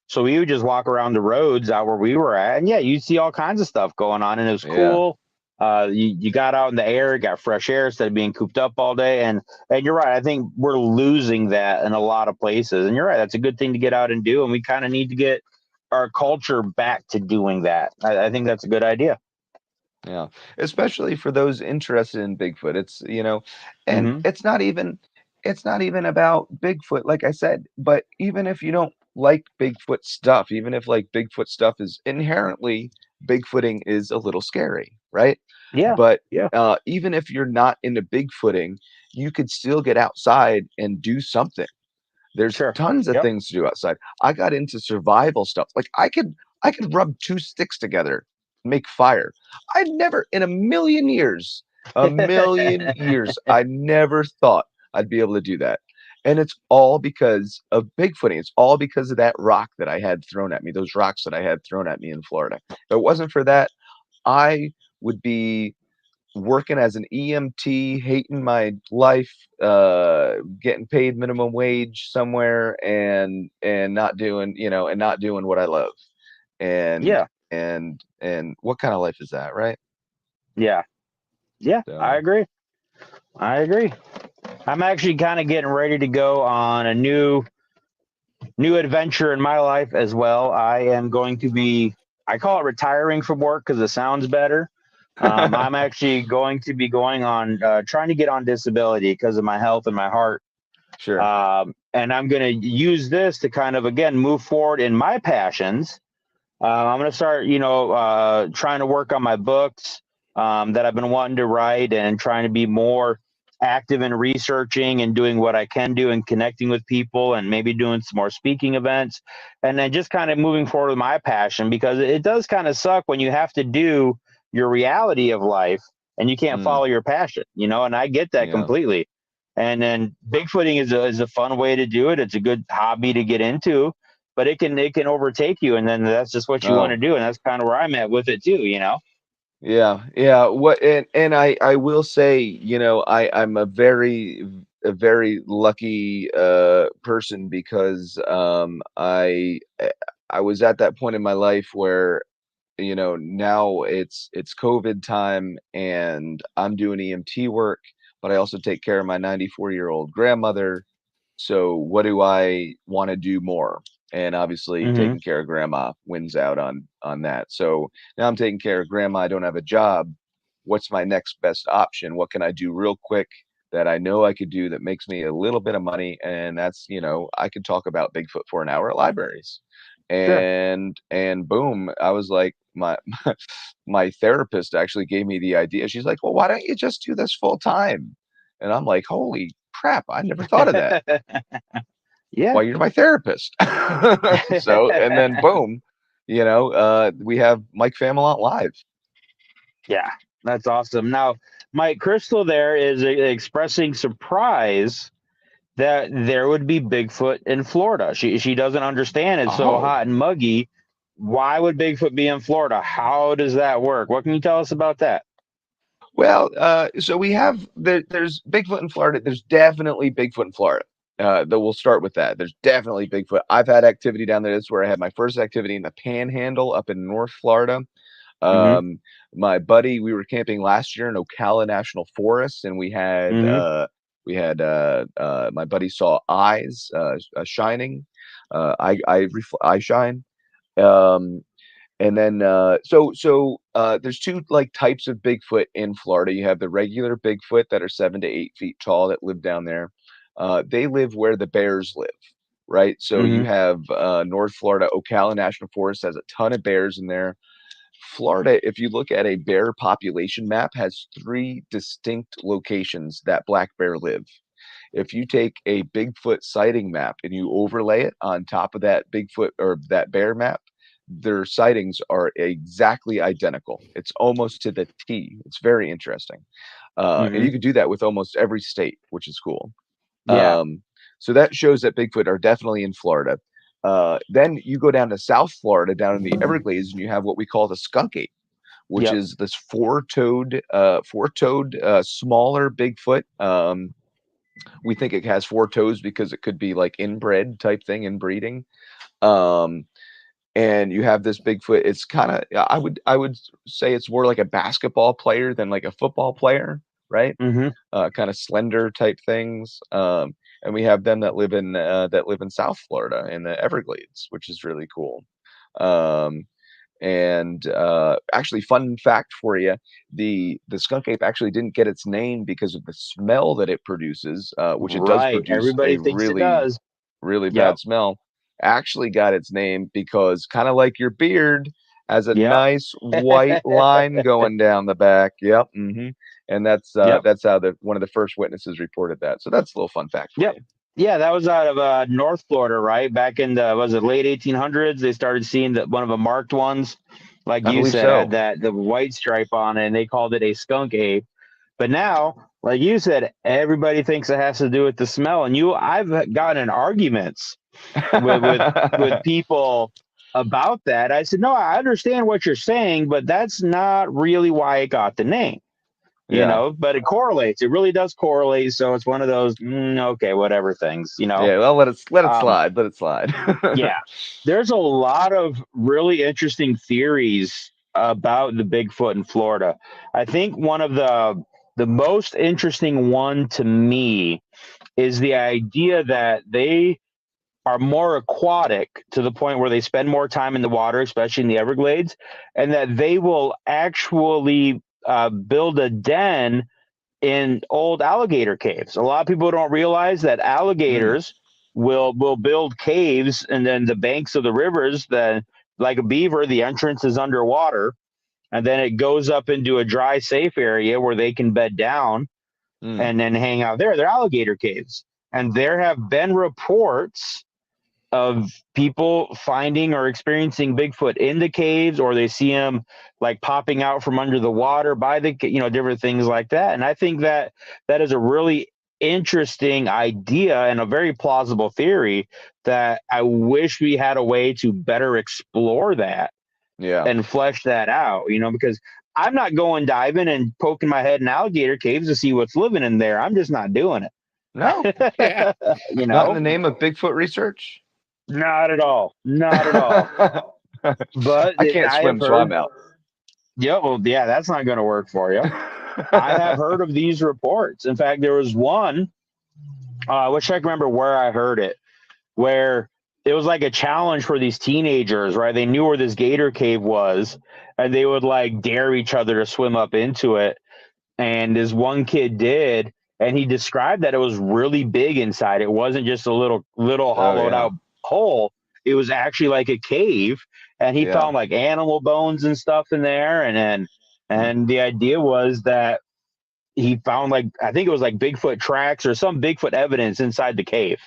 So we would just walk around the roads out where we were at, and yeah, you see all kinds of stuff going on, and it was Yeah. cool. You got out in the air, got fresh air instead of being cooped up all day, and you're right. I think we're losing that in a lot of places, and you're right. That's a good thing to get out and do, and we kind of need to get our culture back to doing that. I think that's a good idea. Yeah, especially for those interested in Bigfoot. And Hmm. it's not even about Bigfoot, like I said, but even if you don't like Bigfoot stuff, even if like Bigfoot stuff is inherently Bigfooting is a little scary, right? Yeah, But yeah, even if you're not into Bigfooting, you could still get outside and do something. There's sure. tons of Yep. things to do outside. I got into survival stuff. Like I could rub two sticks together, and make fire. I never in a million years, I never thought I'd be able to do that. And it's all because of Bigfooting. It's all because of that rock that I had thrown at me, those rocks that I had thrown at me in Florida. If it wasn't for that, I would be working as an EMT, hating my life, getting paid minimum wage somewhere, and not doing what I love. And Yeah, and what kind of life is that, right? yeah, yeah. I So agree. I agree. I'm actually kind of getting ready to go on a new adventure in my life as well. I am going to be, I call it retiring from work because it sounds better. I'm actually going to be going on, trying to get on disability because of my health and my heart. sure. And I'm going to use this to kind of, again, move forward in my passions. I'm going to start, trying to work on my books that I've been wanting to write, and trying to be more active in researching and doing what I can do and connecting with people, and maybe doing some more speaking events, and then just kind of moving forward with my passion, because it does kind of suck when you have to do your reality of life and you can't Mm, follow your passion, and I get that yeah. completely. And then bigfooting is a fun way to do it. It's a good hobby to get into, but it can overtake you, and then that's just what you want to Oh, do, and that's kind of where I'm at with it too. yeah, yeah. And I will say, I'm a very lucky person, because I was at that point in my life where, now it's COVID time and I'm doing EMT work, but I also take care of my 94-year-old grandmother. So what do I want to do more? and obviously Mm-hmm. taking care of grandma wins out on that. So now I'm taking care of grandma. I don't have a job. What's my next best option? What can I do real quick that I know I could do that makes me a little bit of money? And that's, I could talk about Bigfoot for an hour at libraries. Sure. And boom, I was like, my therapist actually gave me the idea. She's like, well, why don't you just do this full time? And I'm like, holy crap, I never thought of that. Yeah. Well, you're my therapist. So, and then boom, we have Mike Familant live. Yeah, that's awesome. Now, Mike Crystal there is expressing surprise that there would be Bigfoot in Florida. She doesn't understand. It's so Oh, hot and muggy. Why would Bigfoot be in Florida? How does that work? What can you tell us about that? well, so there's Bigfoot in Florida. There's definitely Bigfoot in Florida. Though we'll start with that. There's definitely Bigfoot. I've had activity down there. That's where I had my first activity in the Panhandle up in North Florida. Mm-hmm. My buddy, we were camping last year in Ocala National Forest, and Mm-hmm. my buddy saw eyes shining, eye shine. Um, and then there's two like types of Bigfoot in Florida. You have the regular Bigfoot that are 7 to 8 feet tall that live down there. They live where the bears live, right? So you Mm-hmm. have North Florida, Ocala National Forest has a ton of bears in there. Florida, if you look at a bear population map, has three distinct locations that black bear live. If you take a Bigfoot sighting map and you overlay it on top of that Bigfoot or that bear map, their sightings are exactly identical. It's almost to the T. It's very interesting. And Mm-hmm. you can do that with almost every state, which is cool. Yeah. Um, so that shows that Bigfoot are definitely in Florida. Then you go down to South Florida, down in the Everglades, and you have what we call the skunk ape, which Yep. is this four-toed, smaller Bigfoot. We think it has four toes because it could be like inbred type thing, inbreeding. Um, and you have this Bigfoot. It's kind of, I would say it's more like a basketball player than like a football player, right? Mm-hmm. Kind of slender type things. And we have them that live in South Florida in the Everglades, which is really cool. Um, and actually, fun fact for you: the skunk ape actually didn't get its name because of the smell that it produces, which it does Right. produce a Everybody thinks it really, does. really Yep. bad smell. Actually, got its name because kind of like your beard has a Yep. nice white line going down the back. Yep. And Yep. that's how one of the first witnesses reported that. So that's a little fun fact for Yep. you. Yeah, that was out of North Florida, right? Back in the was it late 1800s? They started seeing that one of the marked ones, like I you believe said, had so. that the white stripe on it, and they called it a skunk ape. But now, like you said, everybody thinks it has to do with the smell. And I've gotten in arguments with with people about that. I said, no, I understand what you're saying, but that's not really why it got the name. Yeah. But it correlates. It really does correlate. So it's one of those okay, whatever things. Yeah. Well, let it Um, slide. Let it slide. yeah, there's a lot of really interesting theories about the Bigfoot in Florida. I think one of the most interesting one to me is the idea that they are more aquatic to the point where they spend more time in the water, especially in the Everglades, and that they will actually build a den in old alligator caves. A lot of people don't realize that Mm, alligators will build caves and then the banks of the rivers, that like a beaver, the entrance is underwater, and then it goes up into a dry, safe area where they can bed down mm. and then hang out there. They're alligator caves. And there have been reports of people finding or experiencing Bigfoot in the caves, or they see him like popping out from under the water by the, different things like that. And I think that that is a really interesting idea and a very plausible theory that I wish we had a way to better explore that Yeah. and flesh that out, because I'm not going diving and poking my head in alligator caves to see what's living in there. I'm just not doing No, Yeah. it. not in the name of Bigfoot research. Not at all. Not at all. I But can't I have swim, so I'm heard, out. yeah, well, yeah, that's not going to work for you. I have heard of these reports. In fact, there was one, I wish I could remember where I heard it, where it was like a challenge for these teenagers, right? They knew where this gator cave was, and they would like dare each other to swim up into it. And this one kid did, and he described that it was really big inside. It wasn't just a little Oh hollowed yeah, out hole. It was actually like a cave, and he yeah. found like animal bones and stuff in there. Hmm. And the idea was that he found like, I think it was like Bigfoot tracks or some Bigfoot evidence inside the cave.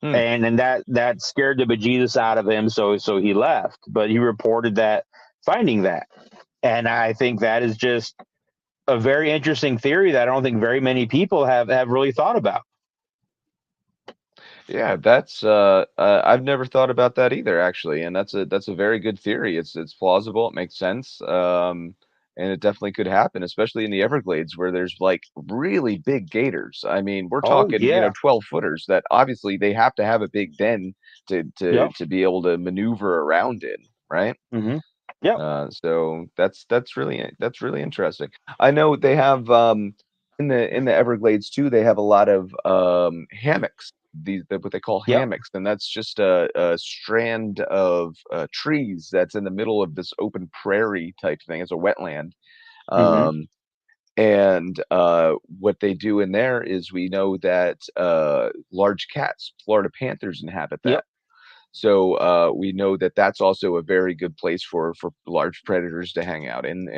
Hmm. And that scared the bejesus out of him, so he left. But he reported that finding that, and I think that is just a very interesting theory that I don't think very many people have really thought about. Yeah, that's I've never thought about that either, actually, and that's a very good theory. It's plausible, it makes sense, and it definitely could happen, especially in the Everglades where there's like really big gators. I mean, we're Oh talking, yeah, 12 footers that obviously they have to have a big den yep, to be able to maneuver around in, right? hmm yep, So that's really interesting. I know they have in the Everglades too. They have a lot of hammocks. What they call yep, hammocks, and that's just a strand of trees that's in the middle of this open prairie type thing. It's a wetland. hmm Um, and what they do in there is we know that large cats, Florida panthers, inhabit that. yep, So we know that that's also a very good place for large predators to hang out. And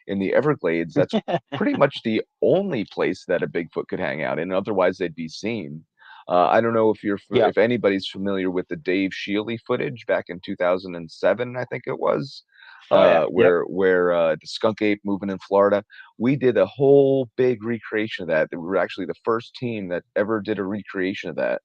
in the Everglades, that's pretty much the only place that a Bigfoot could hang out in. Otherwise, they'd be seen. I don't know if yep. if anybody's familiar with the Dave Shealy footage back in 2007, I think it was, Oh yeah, yep. where the skunk ape moving in Florida. We did a whole big recreation of that. We were actually the first team that ever did a recreation of that,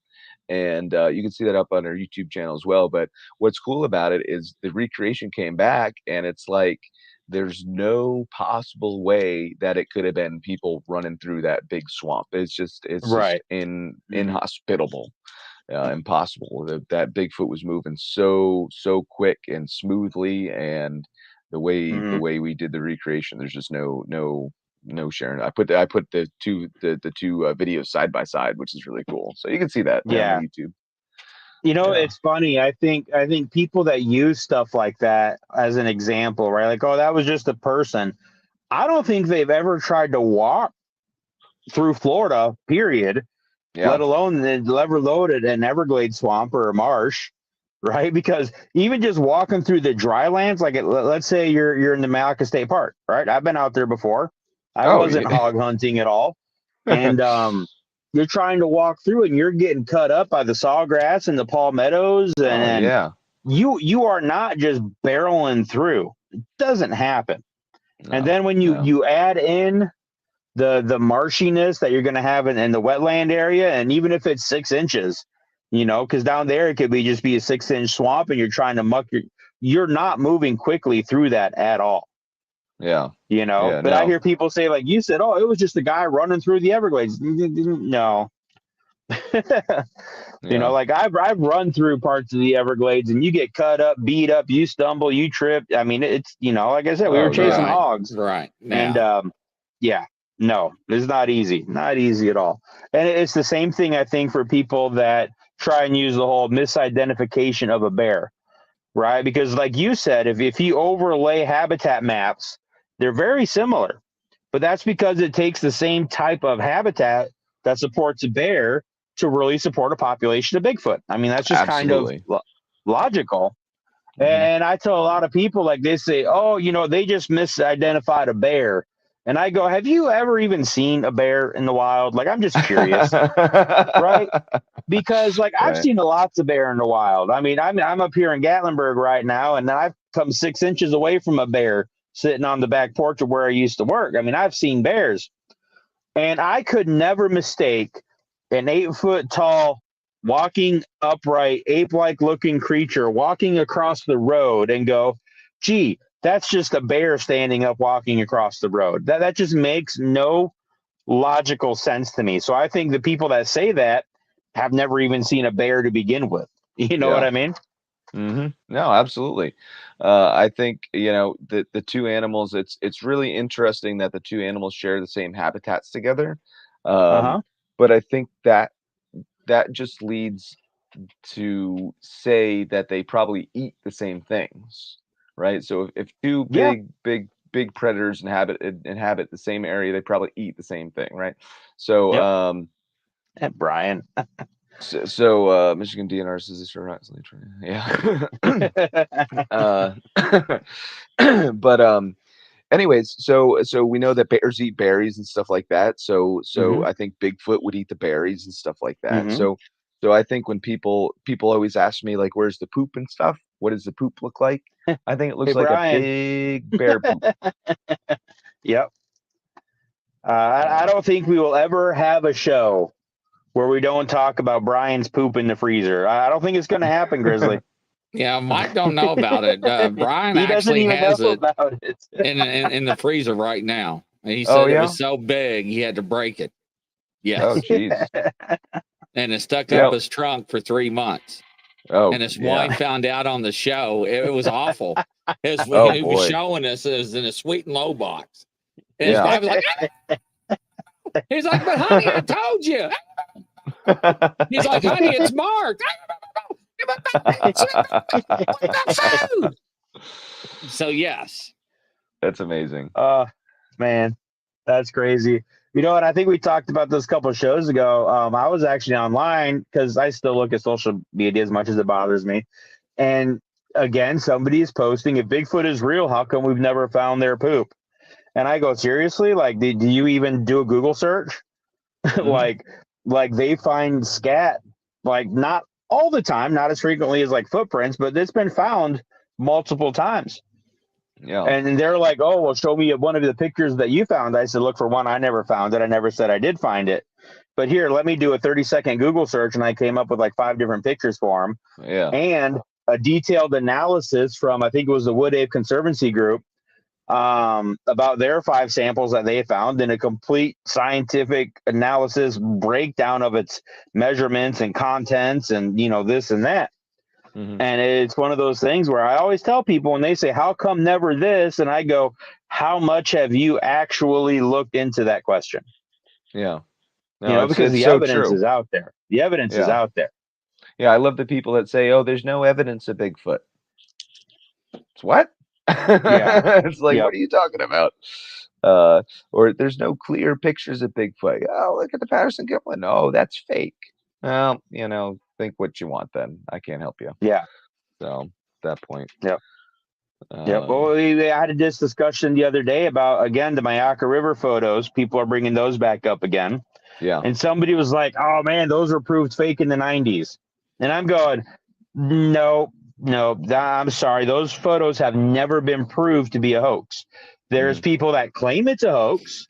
and you can see that up on our YouTube channel as well. But what's cool about it is the recreation came back, and it's like there's no possible way that it could have been people running through that big swamp. It's just Right. hmm inhospitable, impossible. That Bigfoot was moving so quick and smoothly, and the hmm way we did the recreation, there's just no sharing. I put the two videos side by side, which is really cool. So you can see that there on the Yeah. YouTube. Yeah. It's funny. I think people that use stuff like that as an example, right? Like, oh, that was just a person. I don't think they've ever tried to walk through Florida, period, let Yeah. alone the lever loaded an Everglades swamp or a marsh, right? Because even just walking through the dry lands, like let's say you're in the Malaca State Park, right? I've been out there before. I Oh, wasn't yeah. hog hunting at all, and you're trying to walk through, and you're getting cut up by the sawgrass and the palmettos, Oh, and yeah. you are not just barreling through. It doesn't happen. And No, then when you no. you add in the marshiness that you're going to have in the wetland area, and even if it's 6 inches, because down there it could be just be a 6 inch swamp, and you're trying to you're not moving quickly through that at all. Yeah. Yeah. But I No. hear people say, like you said, oh, it was just a guy running through the Everglades. No. Yeah. Like I've run through parts of the Everglades, and you get cut up, beat up, you stumble, you trip. I mean, it's like I said, we were Oh, chasing yeah. Right. hogs. Right. And Now. yeah, no, it's not easy at all. And it's the same thing, I think, for people that try and use the whole misidentification of a bear, right? Because like you said, if you overlay habitat maps, they're very similar, but that's because it takes the same type of habitat that supports a bear to really support a population of Bigfoot. I mean, that's just kind of Absolutely. logical. Hmm. And I tell a lot of people, like, they say, oh, they just misidentified a bear. And I go, have you ever even seen a bear in the wild? Like, I'm just curious, right? Because like I've Right. seen lots of bear in the wild. I mean, I'm up here in Gatlinburg right now, and I've come 6 inches away from a bear sitting on the back porch of where I used to work. I mean, I've seen bears, and I could never mistake an 8 foot tall, walking upright, ape like looking creature walking across the road and go, gee, that's just a bear standing up walking across the road. That just makes no logical sense to me. So I think the people that say that have never even seen a bear to begin with. You know what Yeah. I mean? No, absolutely. I think, the two animals, it's really interesting that the two animals share the same habitats together. Uh Um, huh. but I think that just leads to say that they probably eat the same things, right? So if two Yeah. big predators inhabit the same area, they probably eat the same thing, right? So Yep. Brian. Michigan DNR says this right. Yeah. But anyways, so we know that bears eat berries and stuff like that. So Hmm. I think Bigfoot would eat the berries and stuff like that. Hmm. So I think when people always ask me like, where's the poop and stuff? What does the poop look like? I think it Hey, looks like a Brian. big bear poop. Yep. I don't think we will ever have a show where we don't talk about Brian's poop in the freezer. I don't think it's going to happen, Grizzly. Yeah, Mike don't know about it. Brian He doesn't actually even know has it about it. in the freezer right now. He Oh said it yeah. was so big he had to break it. Yes. Oh jeez. And it stuck Yeah. up his trunk for 3 months. Oh. And his yeah. wife found out on the show. It was awful. He was boy. showing us it was in a sweet and low box. And Yeah. his wife was like, he's like, but honey, I told you. He's like, honey, it's marked. So yes. That's amazing. Man, that's crazy. You know what? I think we talked about this a couple of shows ago. I was actually online because I still look at social media as much as it bothers me. And again, somebody is posting, if Bigfoot is real, how come we've never found their poop? And I go, seriously? Like, do you even do a Google search? Mhm. like they find scat, like not all the time, not as frequently as like footprints, but it's been found multiple times. Yeah. And they're like, oh, well, show me one of the pictures that you found. I said, look for one. I never found it. I never said I did find it. But here, let me do a 30-second Google search. And I came up with like 5 different pictures for them. Yeah. And a detailed analysis from, I think it was the Wood Ape Conservancy Group, about their 5 samples that they found, and a complete scientific analysis breakdown of its measurements and contents and, this and that. Mhm. And it's one of those things where I always tell people when they say, how come never this? And I go, how much have you actually looked into that question? Yeah. No, Because it's the so evidence true. is out there. The evidence is Yeah. out there. Yeah, I love the people that say, "Oh, there's no evidence of Bigfoot." It's what? Yeah. It's like, Yep. what are you talking about? Or there's no clear pictures of Bigfoot. Oh, look at the Patterson Gimlin. No, that's fake. Well, think what you want then. I can't help you. Yeah. So, at that point. Yep. Yep. Well, we had this discussion the other day about, again, the Mayaka River photos. People are bringing those back up again. Yeah. And somebody was like, oh, man, those were proved fake in the 90s. And I'm going, no, I'm sorry. Those photos have never been proved to be a hoax. There's people that claim it's a hoax,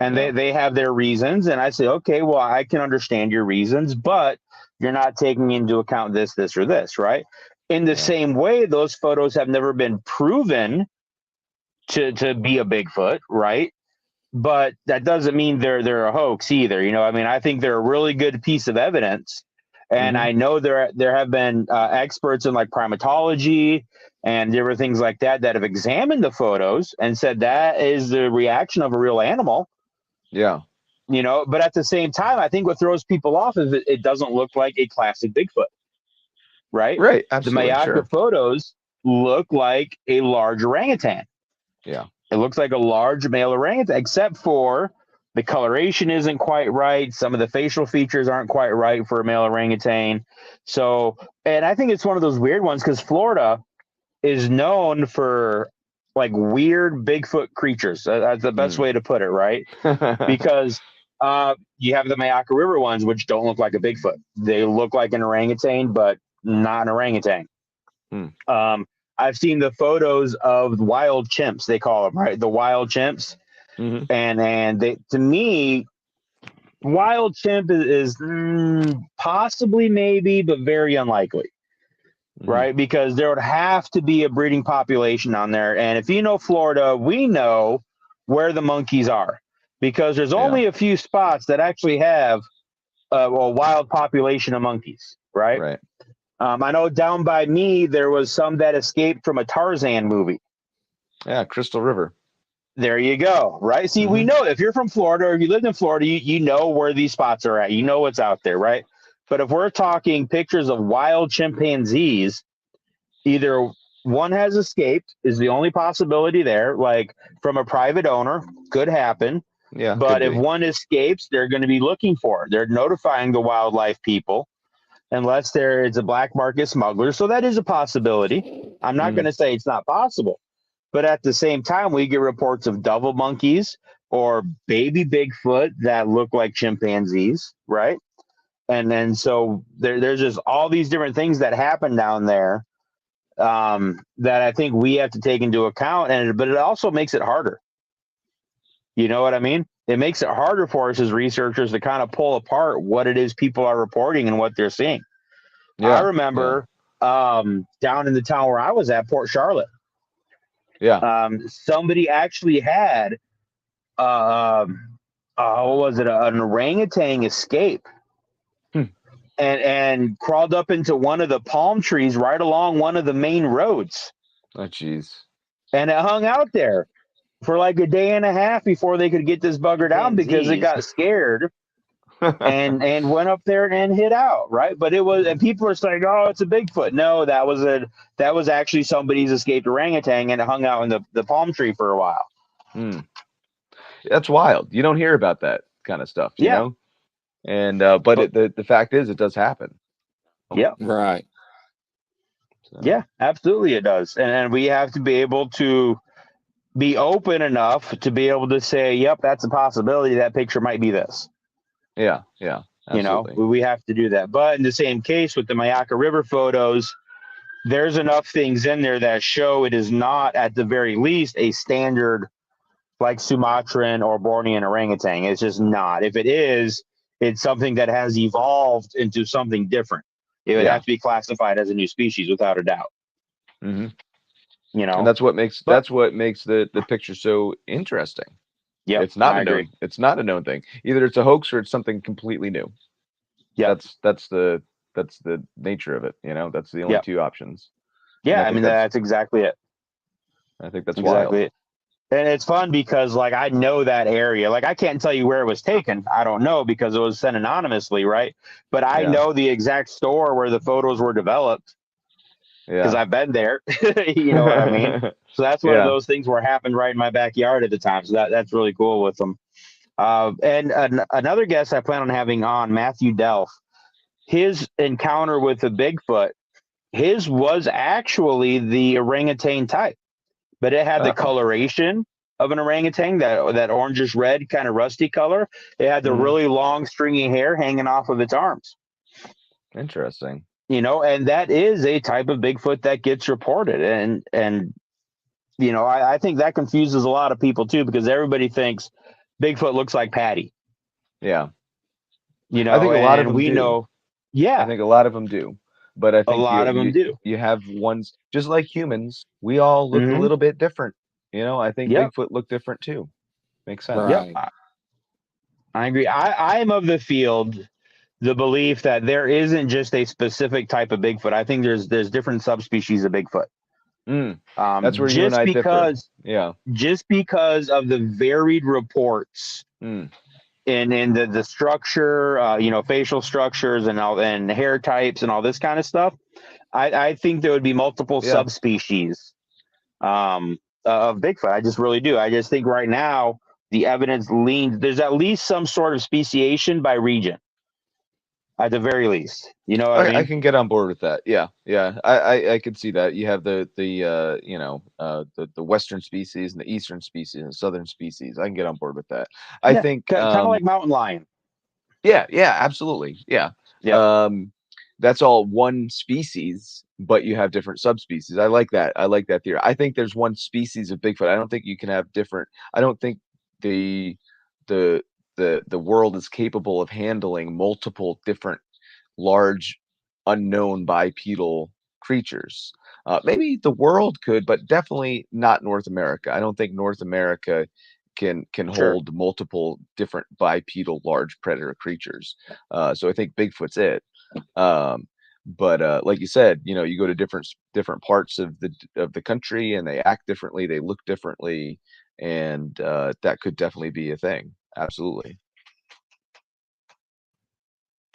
and Yeah. they have their reasons. And I say, okay, well, I can understand your reasons, but you're not taking into account this, or this, right? In the same way, those photos have never been proven to be a Bigfoot, right? But that doesn't mean they're a hoax either. I think they're a really good piece of evidence. And I know there have been experts in like primatology and different things like that have examined the photos and said that is the reaction of a real animal. Yeah. But at the same time, I think what throws people off is it doesn't look like a classic Bigfoot, right? Right. Absolutely. The Mayaka Sure. photos look like a large orangutan. Yeah. It looks like a large male orangutan, except for the coloration isn't quite right. Some of the facial features aren't quite right for a male orangutan. So, and I think it's one of those weird ones because Florida is known for like weird Bigfoot creatures. That's the best way to put it, right? Because you have the Mayaka River ones, which don't look like a Bigfoot. They look like an orangutan, but not an orangutan. I've seen the photos of wild chimps, they call them, right? The wild chimps. And they, to me, wild chimp is possibly, maybe, but very unlikely, right? Because there would have to be a breeding population on there. And if you know Florida, we know where the monkeys are because there's only a few spots that actually have a wild population of monkeys, right? Right. I know down by me, there was some that escaped from a Tarzan movie. Yeah, Crystal River. There you go. Right. See, we know if you're from Florida or if you lived in Florida, you know where these spots are at. You know what's out there, right? But if we're talking pictures of wild chimpanzees, either one has escaped is the only possibility there, like from a private owner, could happen. Yeah, But could if be. one escapes, they're going to be looking for it. They're notifying the wildlife people unless there is a black market smuggler. So that is a possibility. I'm not going to say it's not possible. But at the same time, we get reports of double monkeys or baby Bigfoot that look like chimpanzees, right? And then so there's just all these different things that happen down there that I think we have to take into account. But it also makes it harder. You know what I mean? It makes it harder for us as researchers to kind of pull apart what it is people are reporting and what they're seeing. I remember down in the town where I was at, Port Charlotte. Yeah. Somebody actually had what was it? An orangutan escape, and crawled up into one of the palm trees right along one of the main roads. Oh, jeez. And it hung out there for like a day and a half before they could get this bugger down because it got scared and went up there and hid out, right? But it was, and people are saying, "Oh, it's a Bigfoot." No, that was actually somebody's escaped orangutan and it hung out in the palm tree for a while. That's wild. You don't hear about that kind of stuff, you know? And but the fact is, it does happen. Yeah. Right. So. Yeah, absolutely, it does, and we have to be able to be open enough to be able to say, "Yep, that's a possibility. That picture might be this." Yeah. Yeah. Absolutely. You know, we have to do that. But in the same case with the Mayaka River photos, there's enough things in there that show it is not, at the very least, a standard like Sumatran or Bornean orangutan. It's just not. If it is, it's something that has evolved into something different. It would have to be classified as a new species without a doubt. Mm-hmm. You know, and that's what makes the picture so interesting. Yeah, it's not it's not a known thing. Either it's a hoax or it's something completely new. Yeah, that's the nature of it. You know, that's the only two options. Yeah, I mean that's exactly it. I think that's exactly wild. it. And it's fun because, like, I know that area. Like, I can't tell you where it was taken. I don't know because it was sent anonymously, right? But I know the exact store where the photos were developed because I've been there. You know what I mean? So that's one of those things where it happened right in my backyard at the time. So that's really cool with them. And another guest I plan on having on, Matthew Delph, his encounter with the Bigfoot, his was actually the orangutan type. But it had the coloration of an orangutan, that orangish red kind of rusty color. It had the really long stringy hair hanging off of its arms. Interesting. You know, and that is a type of Bigfoot that gets reported. And you know, I think that confuses a lot of people too, because everybody thinks Bigfoot looks like Patty. Yeah. You know, I think a lot of them we do. know. Yeah. I think a lot of them do. But I think a lot of them do. You have ones, just like humans, we all look a little bit different. You know, I think Bigfoot looked different too. Makes sense. Right. Yep. I agree. I'm of the field, the belief that there isn't just a specific type of Bigfoot. I think there's different subspecies of Bigfoot. That's where you and I differ. Yeah. Just because of the varied reports in the structure, you know, facial structures and hair types and all this kind of stuff, I think there would be multiple subspecies of Bigfoot. I just really do. I just think right now the evidence leans, there's at least some sort of speciation by region, at the very least. You know what I mean? I can get on board with that. Yeah, yeah. I could see that. You have the you know, the western species and the eastern species and the southern species. I can get on board with that. I think kind of like mountain lion. Yeah, yeah, absolutely. Yeah. That's all one species, but you have different subspecies. I like that. I like that theory. I think there's one species of Bigfoot. I don't think you can have different. I don't think the world is capable of handling multiple different large unknown bipedal creatures. Maybe the world could, but definitely not North America. I don't think North America can hold multiple different bipedal large predator creatures. So I think Bigfoot's it. But like you said, you know, you go to different parts of the country and they act differently, they look differently, and that could definitely be a thing. Absolutely.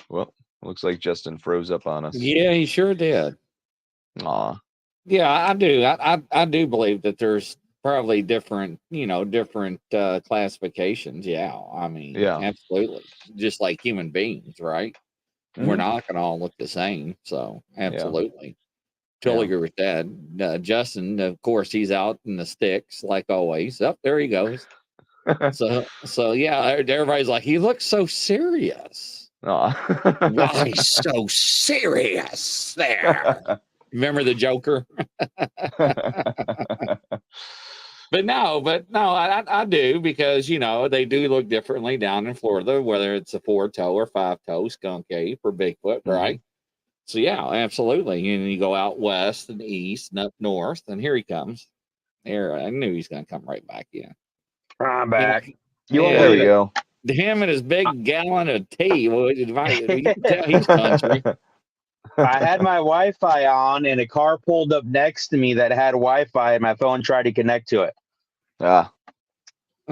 Well, Looks like Justin froze up on us. Yeah, he sure did. Aw. Yeah, I do. I do believe that there's probably different, different classifications. Yeah, I mean, Yeah. absolutely. Just like human beings, right? We're Mhm. not going to all look the same. So, absolutely. Totally Yeah. agree with that. Justin, of course, he's out in the sticks like always. Up there he goes. So yeah, everybody's like, he looks so serious. Aw. Why so serious there? Remember the Joker? But no, I do, because they do look differently down in Florida, whether it's a 4-toe or 5-toe skunk ape or Bigfoot, right? So yeah, absolutely. And you go out west and east and up north, and here he comes. There, I knew he's going to come right back in. I'm back. You won't Yeah, There believe we it. go. him and his big gallon of tea. Well, you can tell he's country. I had my Wi-Fi on, and a car pulled up next to me that had Wi-Fi, and my phone tried to connect to it. Ah.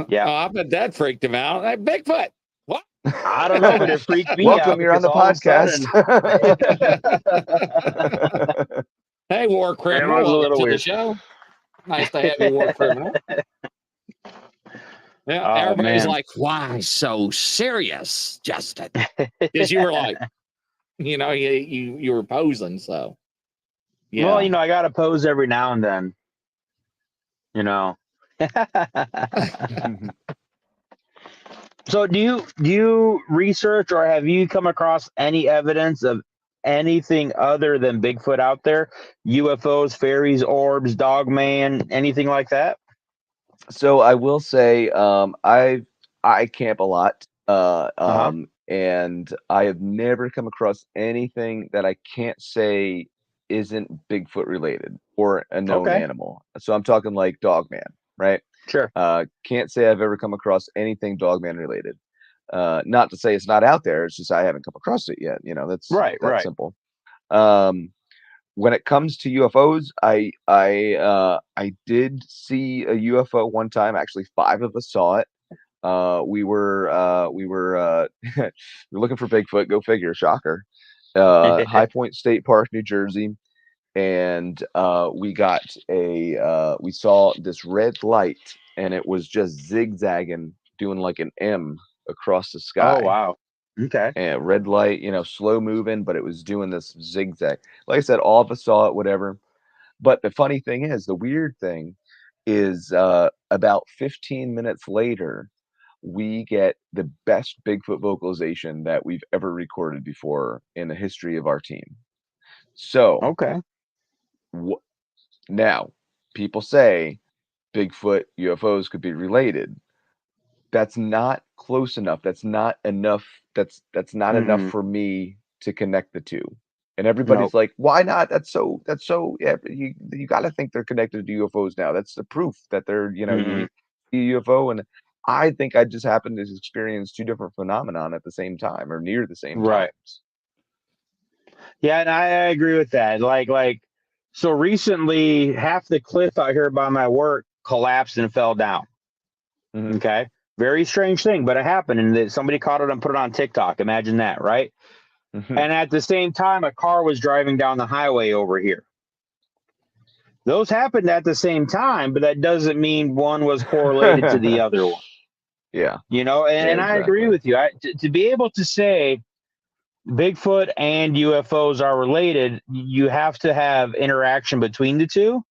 Yeah. Oh, I bet that freaked him out. Like, Bigfoot. What? I don't know, but it freaked me Welcome, out you're on because the all of a podcast. sudden, Hey, war it criminal, was a welcome little to the weird. show. Nice to have you, war criminal. Yeah, Oh, everybody's man. like, why so serious, Justin? Because you were like, you were posing, so yeah. Well, I got to pose every now and then. So do you research, or have you come across any evidence of anything other than Bigfoot out there? UFOs, fairies, orbs, dogman, anything like that? So I will say, I camp a lot, Uh-huh. and I have never come across anything that I can't say isn't Bigfoot related or a known Okay. animal. So I'm talking like Dogman, right? Sure. Can't say I've ever come across anything Dogman related. Not to say it's not out there. It's just I haven't come across it yet. That's Right, that right. simple. When it comes to UFOs, I did see a UFO one time. Actually, 5 of us saw it. We were we were looking for Bigfoot. Go figure, shocker. High Point State Park, New Jersey, and we saw this red light, and it was just zigzagging, doing like an M across the Oh, sky. wow. Okay. And red light, slow moving, but it was doing this zigzag. Like I said, all of us saw it, whatever. But the funny thing is, the weird thing is, about 15 minutes later, we get the best Bigfoot vocalization that we've ever recorded before in the history of our team. So Okay. now, people say Bigfoot UFOs could be related. That's not close enough. That's not enough. That's not enough Mm-mm. for me to connect the two. And everybody's Nope. like, why not? That's so yeah, you got to think they're connected to UFOs now. That's the proof that they're, Mm-mm. you see a UFO. And I think I just happened to experience 2 different phenomenon at the same time or near the same Right. times. Yeah, and I agree with that. So recently, half the cliff out here by my work collapsed and fell down. Mhm. Okay. Very strange thing, but it happened, and somebody caught it and put it on TikTok. Imagine that, right? Mhm. And at the same time, a car was driving down the highway over here. Those happened at the same time, but that doesn't mean one was correlated to the other one. Yeah. And Yeah, I agree exactly. with you. To be able to say Bigfoot and UFOs are related, you have to have interaction between the two,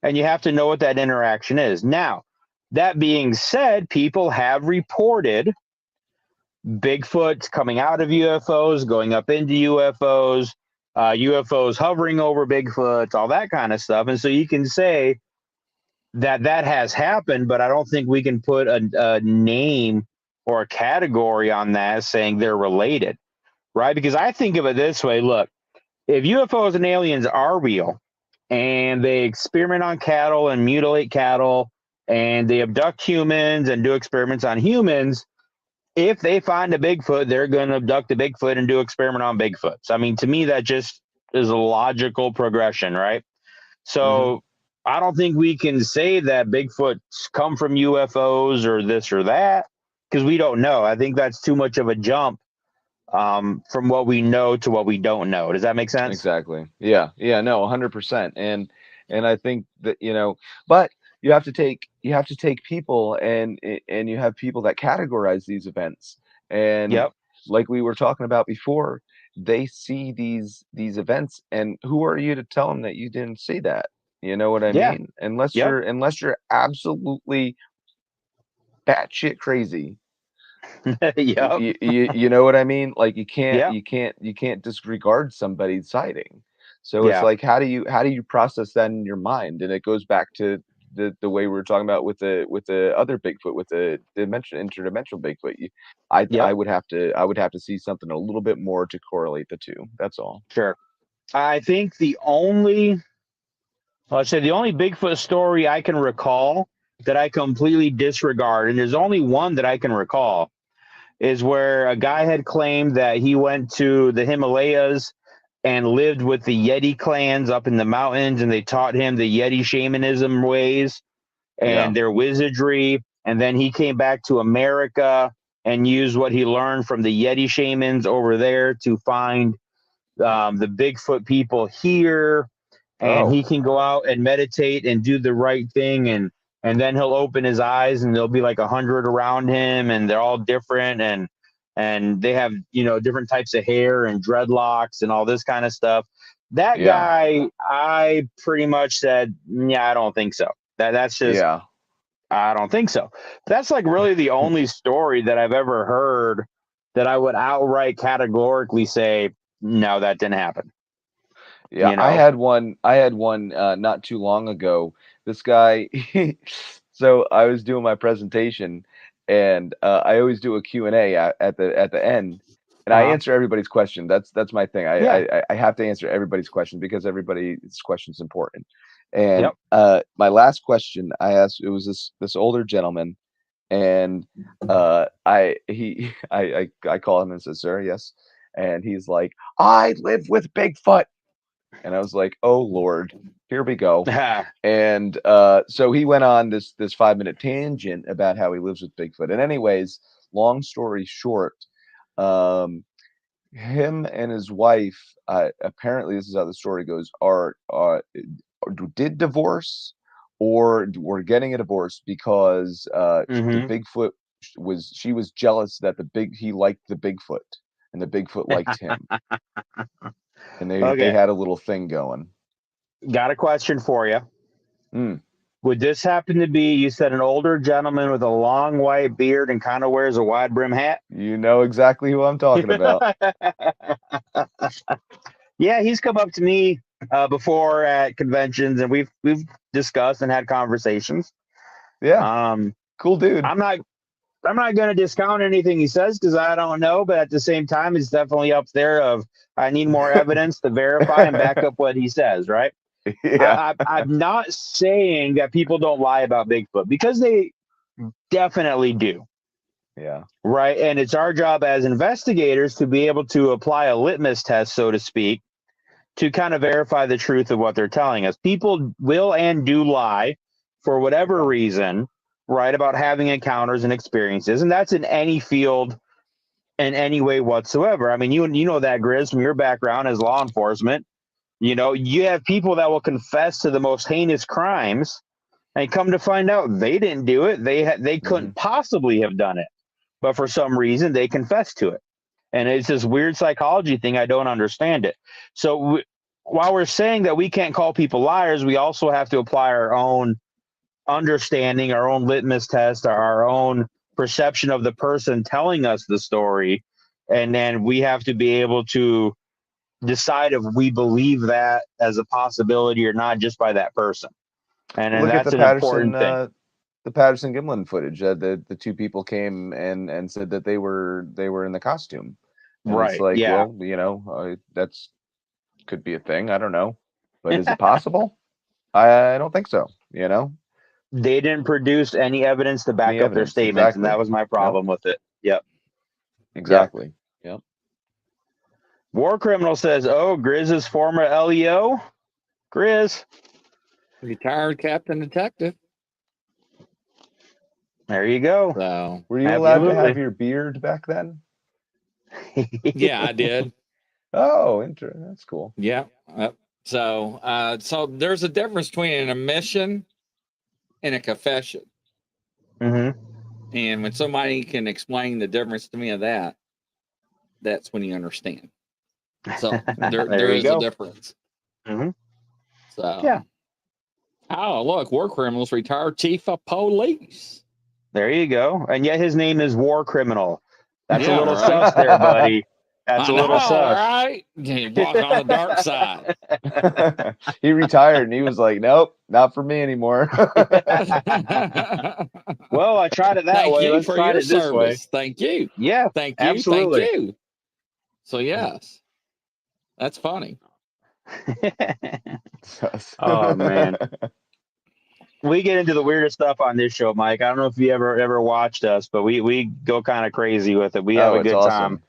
and you have to know what that interaction is. Now, that being said, people have reported Bigfoot coming out of UFOs, going up into UFOs, UFOs hovering over Bigfoot, all that kind of stuff. And so you can say that has happened, but I don't think we can put a name or a category on that saying they're related, right? Because I think of it this way: look, if UFOs and aliens are real and they experiment on cattle and mutilate cattle and they abduct humans and do experiments on humans, if they find a Bigfoot, they're going to abduct a Bigfoot and do experiment on Bigfoots. I mean, to me, that just is a logical progression, right? So I don't think we can say that Bigfoots come from UFOs or this or that, because we don't know. I think that's too much of a jump from what we know to what we don't know. Does that make sense? Exactly. Yeah. Yeah. No, 100%. And I think that, but you have to take people, and you have people that categorize these events. And Yep. like we were talking about before, they see these events, and who are you to tell them that you didn't see that? You know what I Yeah. mean? Unless Yep. you're absolutely batshit crazy. Yep. You know what I mean? Like Yep. you can't disregard somebody's sighting. So it's Yeah. like, how do you process that in your mind? And it goes back to the way we were talking about with the other Bigfoot, with the interdimensional Bigfoot. Yep. I would have to see something a little bit more to correlate the two. That's all. Sure. I think let's say the only Bigfoot story I can recall that I completely disregard, and there's only one that I can recall, is where a guy had claimed that he went to the Himalayas and lived with the Yeti clans up in the mountains, and they taught him the Yeti shamanism ways Yeah. and their wizardry. And then he came back to America and used what he learned from the Yeti shamans over there to find the Bigfoot people here, and Oh, he can go out and meditate and do the right thing, and then he'll open his eyes and there'll be like 100 around him, and they're all different, and they have different types of hair and dreadlocks and all this kind of stuff. That yeah. guy, I pretty much said, yeah, I don't think so. That's just, Yeah. I don't think so. That's like really the only story that I've ever heard that I would outright categorically say, no, that didn't happen. Yeah, You know? I had one not too long ago. This guy, so I was doing my presentation, and I always do a Q&A at the end, and I Uh-huh. answer everybody's question. That's my thing. Yeah. I have to answer everybody's question because everybody's question is important. And Yep. my last question I asked, it was this older gentleman, and I call him and says, "Sir, yes," and he's like, "I live with Bigfoot." And I was like, "Oh Lord, here we go." And so he went on this 5-minute tangent about how he lives with Bigfoot. And anyways, long story short, um, him and his wife, apparently this is how the story goes, are did divorce, or were getting a divorce because the Mm-hmm. Bigfoot she was jealous that he liked the Bigfoot, and the Bigfoot liked him, and they Okay. had a little thing going. Got a question for you. Mm. Would this happen to be, you said, an older gentleman with a long white beard and kind of wears a wide brim hat? You know exactly who I'm talking about. Yeah, he's come up to me before at conventions, and we've discussed and had conversations. Yeah, Um, cool dude. I'm not going to discount anything he says because I don't know, but at the same time, it's definitely up there. Of I need more evidence to verify and back up what he says. Right? Yeah, I'm not saying that people don't lie about Bigfoot, because they definitely do. yeah, Right? And it's our job as investigators to be able to apply a litmus test, so to speak, to kind of verify the truth of what they're telling us. People will and do lie for whatever yeah. reason, right, about having encounters and experiences. And that's in any field, in any way whatsoever. I mean, you know that, Grizz, from your background as law enforcement. You have people that will confess to the most heinous crimes, and come to find out they didn't do it. They Hmm. couldn't possibly have done it, but for some reason they confessed to it. And it's this weird psychology thing. I don't understand it. So while we're saying that we can't call people liars, we also have to apply our own understanding, our own litmus test, our own perception of the person telling us the story. And then we have to be able to decide if we believe that as a possibility or not, just by that person. And Well, then look at that's an important thing. The Patterson Gimlin footage. The two people came and said that they were in the costume, and it's Right. like, Yeah. well, that's could be a thing. I don't know, but is it possible? I don't think so. They didn't produce any evidence to Any back up their evidence? statements, and that Exactly. was my Yep. problem with it. Yep. Yep. Exactly. Yep. War Criminal says, "Oh, Grizz's former LEO, Grizz." Retired Captain Detective. There you go. So Were you allowed to have Absolutely. your beard back then? Yeah, I did. Oh, that's cool. Yeah. So there's a difference between an admission and a confession. Mm-hmm. And when somebody can explain the difference to me of that, that's when you understand. So there you is go. a difference. Mm-hmm. So Yeah. Oh, look, war criminals retired chief of police. There you go. And yet his name is War Criminal. That's a little right? sus there, buddy. That's I a little know, sus. right? You walk on the dark side. He retired and he was like, nope, not for me anymore. Well, I tried it that Thank way. you Let's for try your it this way. service. Thank you. Yeah, Thank you. absolutely. Thank you. So yes, that's funny. Oh man, we get into the weirdest stuff on this show, Mike. I don't know if you ever watched us, but we go kind of crazy with it. We have a it's good awesome. time.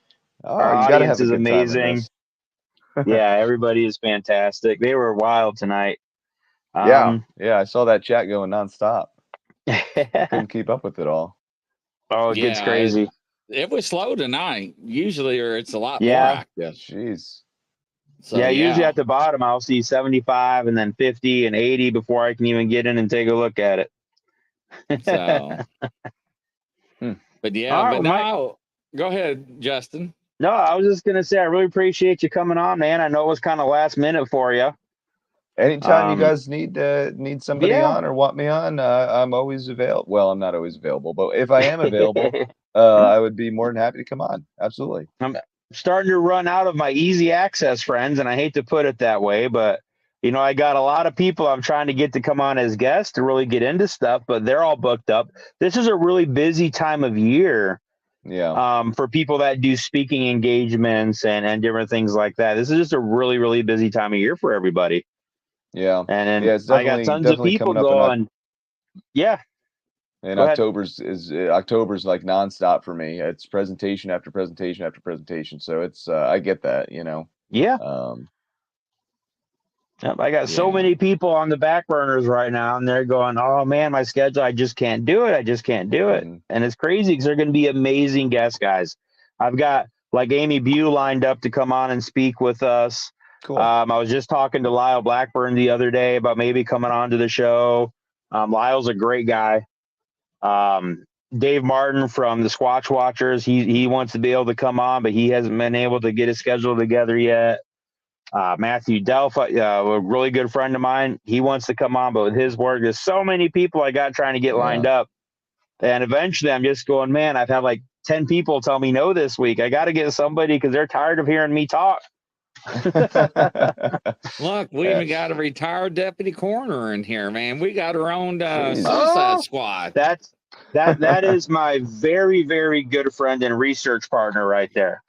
Oh, Our you gotta audience have a is good time in amazing. this. Yeah, everybody is fantastic. They were wild tonight. Yeah, I saw that chat going nonstop. Couldn't keep up with it all. Oh, it gets crazy. It was slow tonight. Usually, or it's a lot more Yeah. active. Jeez. So, yeah, usually at the bottom, I'll see 75 and then 50 and 80 before I can even get in and take a look at it. So, but yeah, All right, but well, now, go ahead, Justin. No, I was just gonna say I really appreciate you coming on, man. I know it was kind of last minute for you. Anytime you guys need somebody yeah. on or want me on, I'm always available. Well, I'm not always available, but if I am available, I would be more than happy to come on. Absolutely. I'm starting to run out of my easy access friends, and I hate to put it that way, but you know, I got a lot of people I'm trying to get to come on as guests to really get into stuff, but they're all booked up. This is a really busy time of year. Yeah. For people that do speaking engagements and different things like that. This is just a really, really busy time of year for everybody. Yeah. And then it's I got tons of people going. Yeah. And October's like nonstop for me. It's presentation after presentation after presentation. So it's I get that, you know. Yeah. I got so many people on the back burners right now, and they're going, "Oh man, my schedule, I just can't do it. I just can't do it." And it's crazy because they're going to be amazing guest guys. I've got like Amy Bew lined up to come on and speak with us. Cool. I was just talking to Lyle Blackburn the other day about maybe coming on to the show. Lyle's a great guy. Dave Martin from the Squatch Watchers, he wants to be able to come on, but he hasn't been able to get his schedule together yet. Matthew Delphi, a really good friend of mine, he wants to come on, but with his work, there's so many people I got trying to get lined up. And eventually I'm just going, man, I've had like 10 people tell me no this week. I got to get somebody because they're tired of hearing me talk. Look, we even got a retired deputy coroner in here, man. We got our own suicide squad. That is my very, very good friend and research partner right there.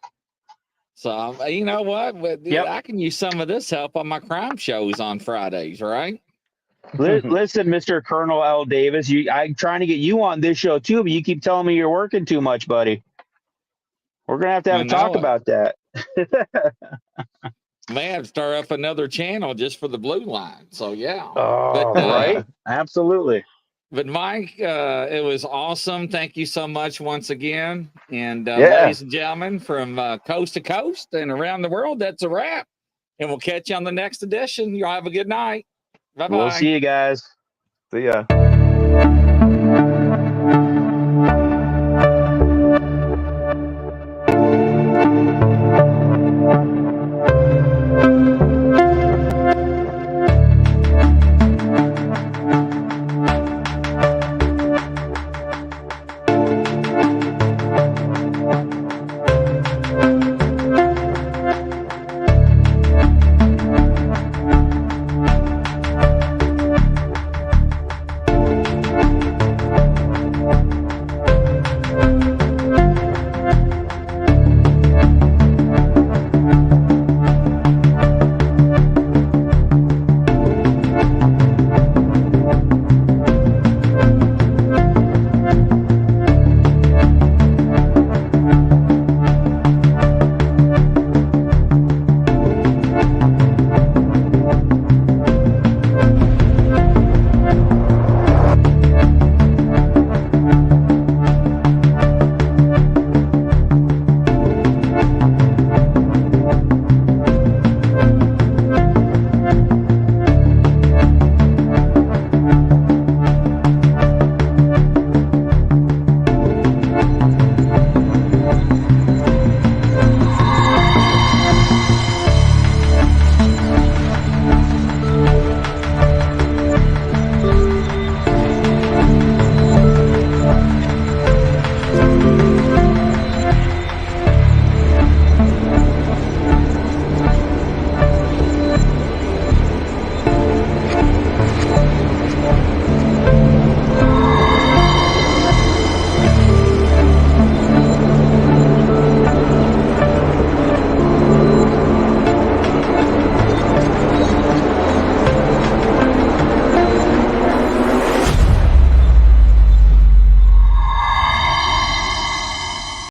So, you know what? I can use some of this help on my crime shows on Fridays, right? Listen, Mr. Colonel L. Davis, I'm trying to get you on this show too, but you keep telling me you're working too much, buddy. We're going to have a talk about that. May have to start up another channel just for the blue line. So, yeah. Oh, right? Absolutely. But Mike, it was awesome. Thank you so much once again. And ladies and gentlemen, from coast to coast and around the world, that's a wrap. And we'll catch you on the next edition. Y'all have a good night. Bye-bye. We'll see you guys. See ya.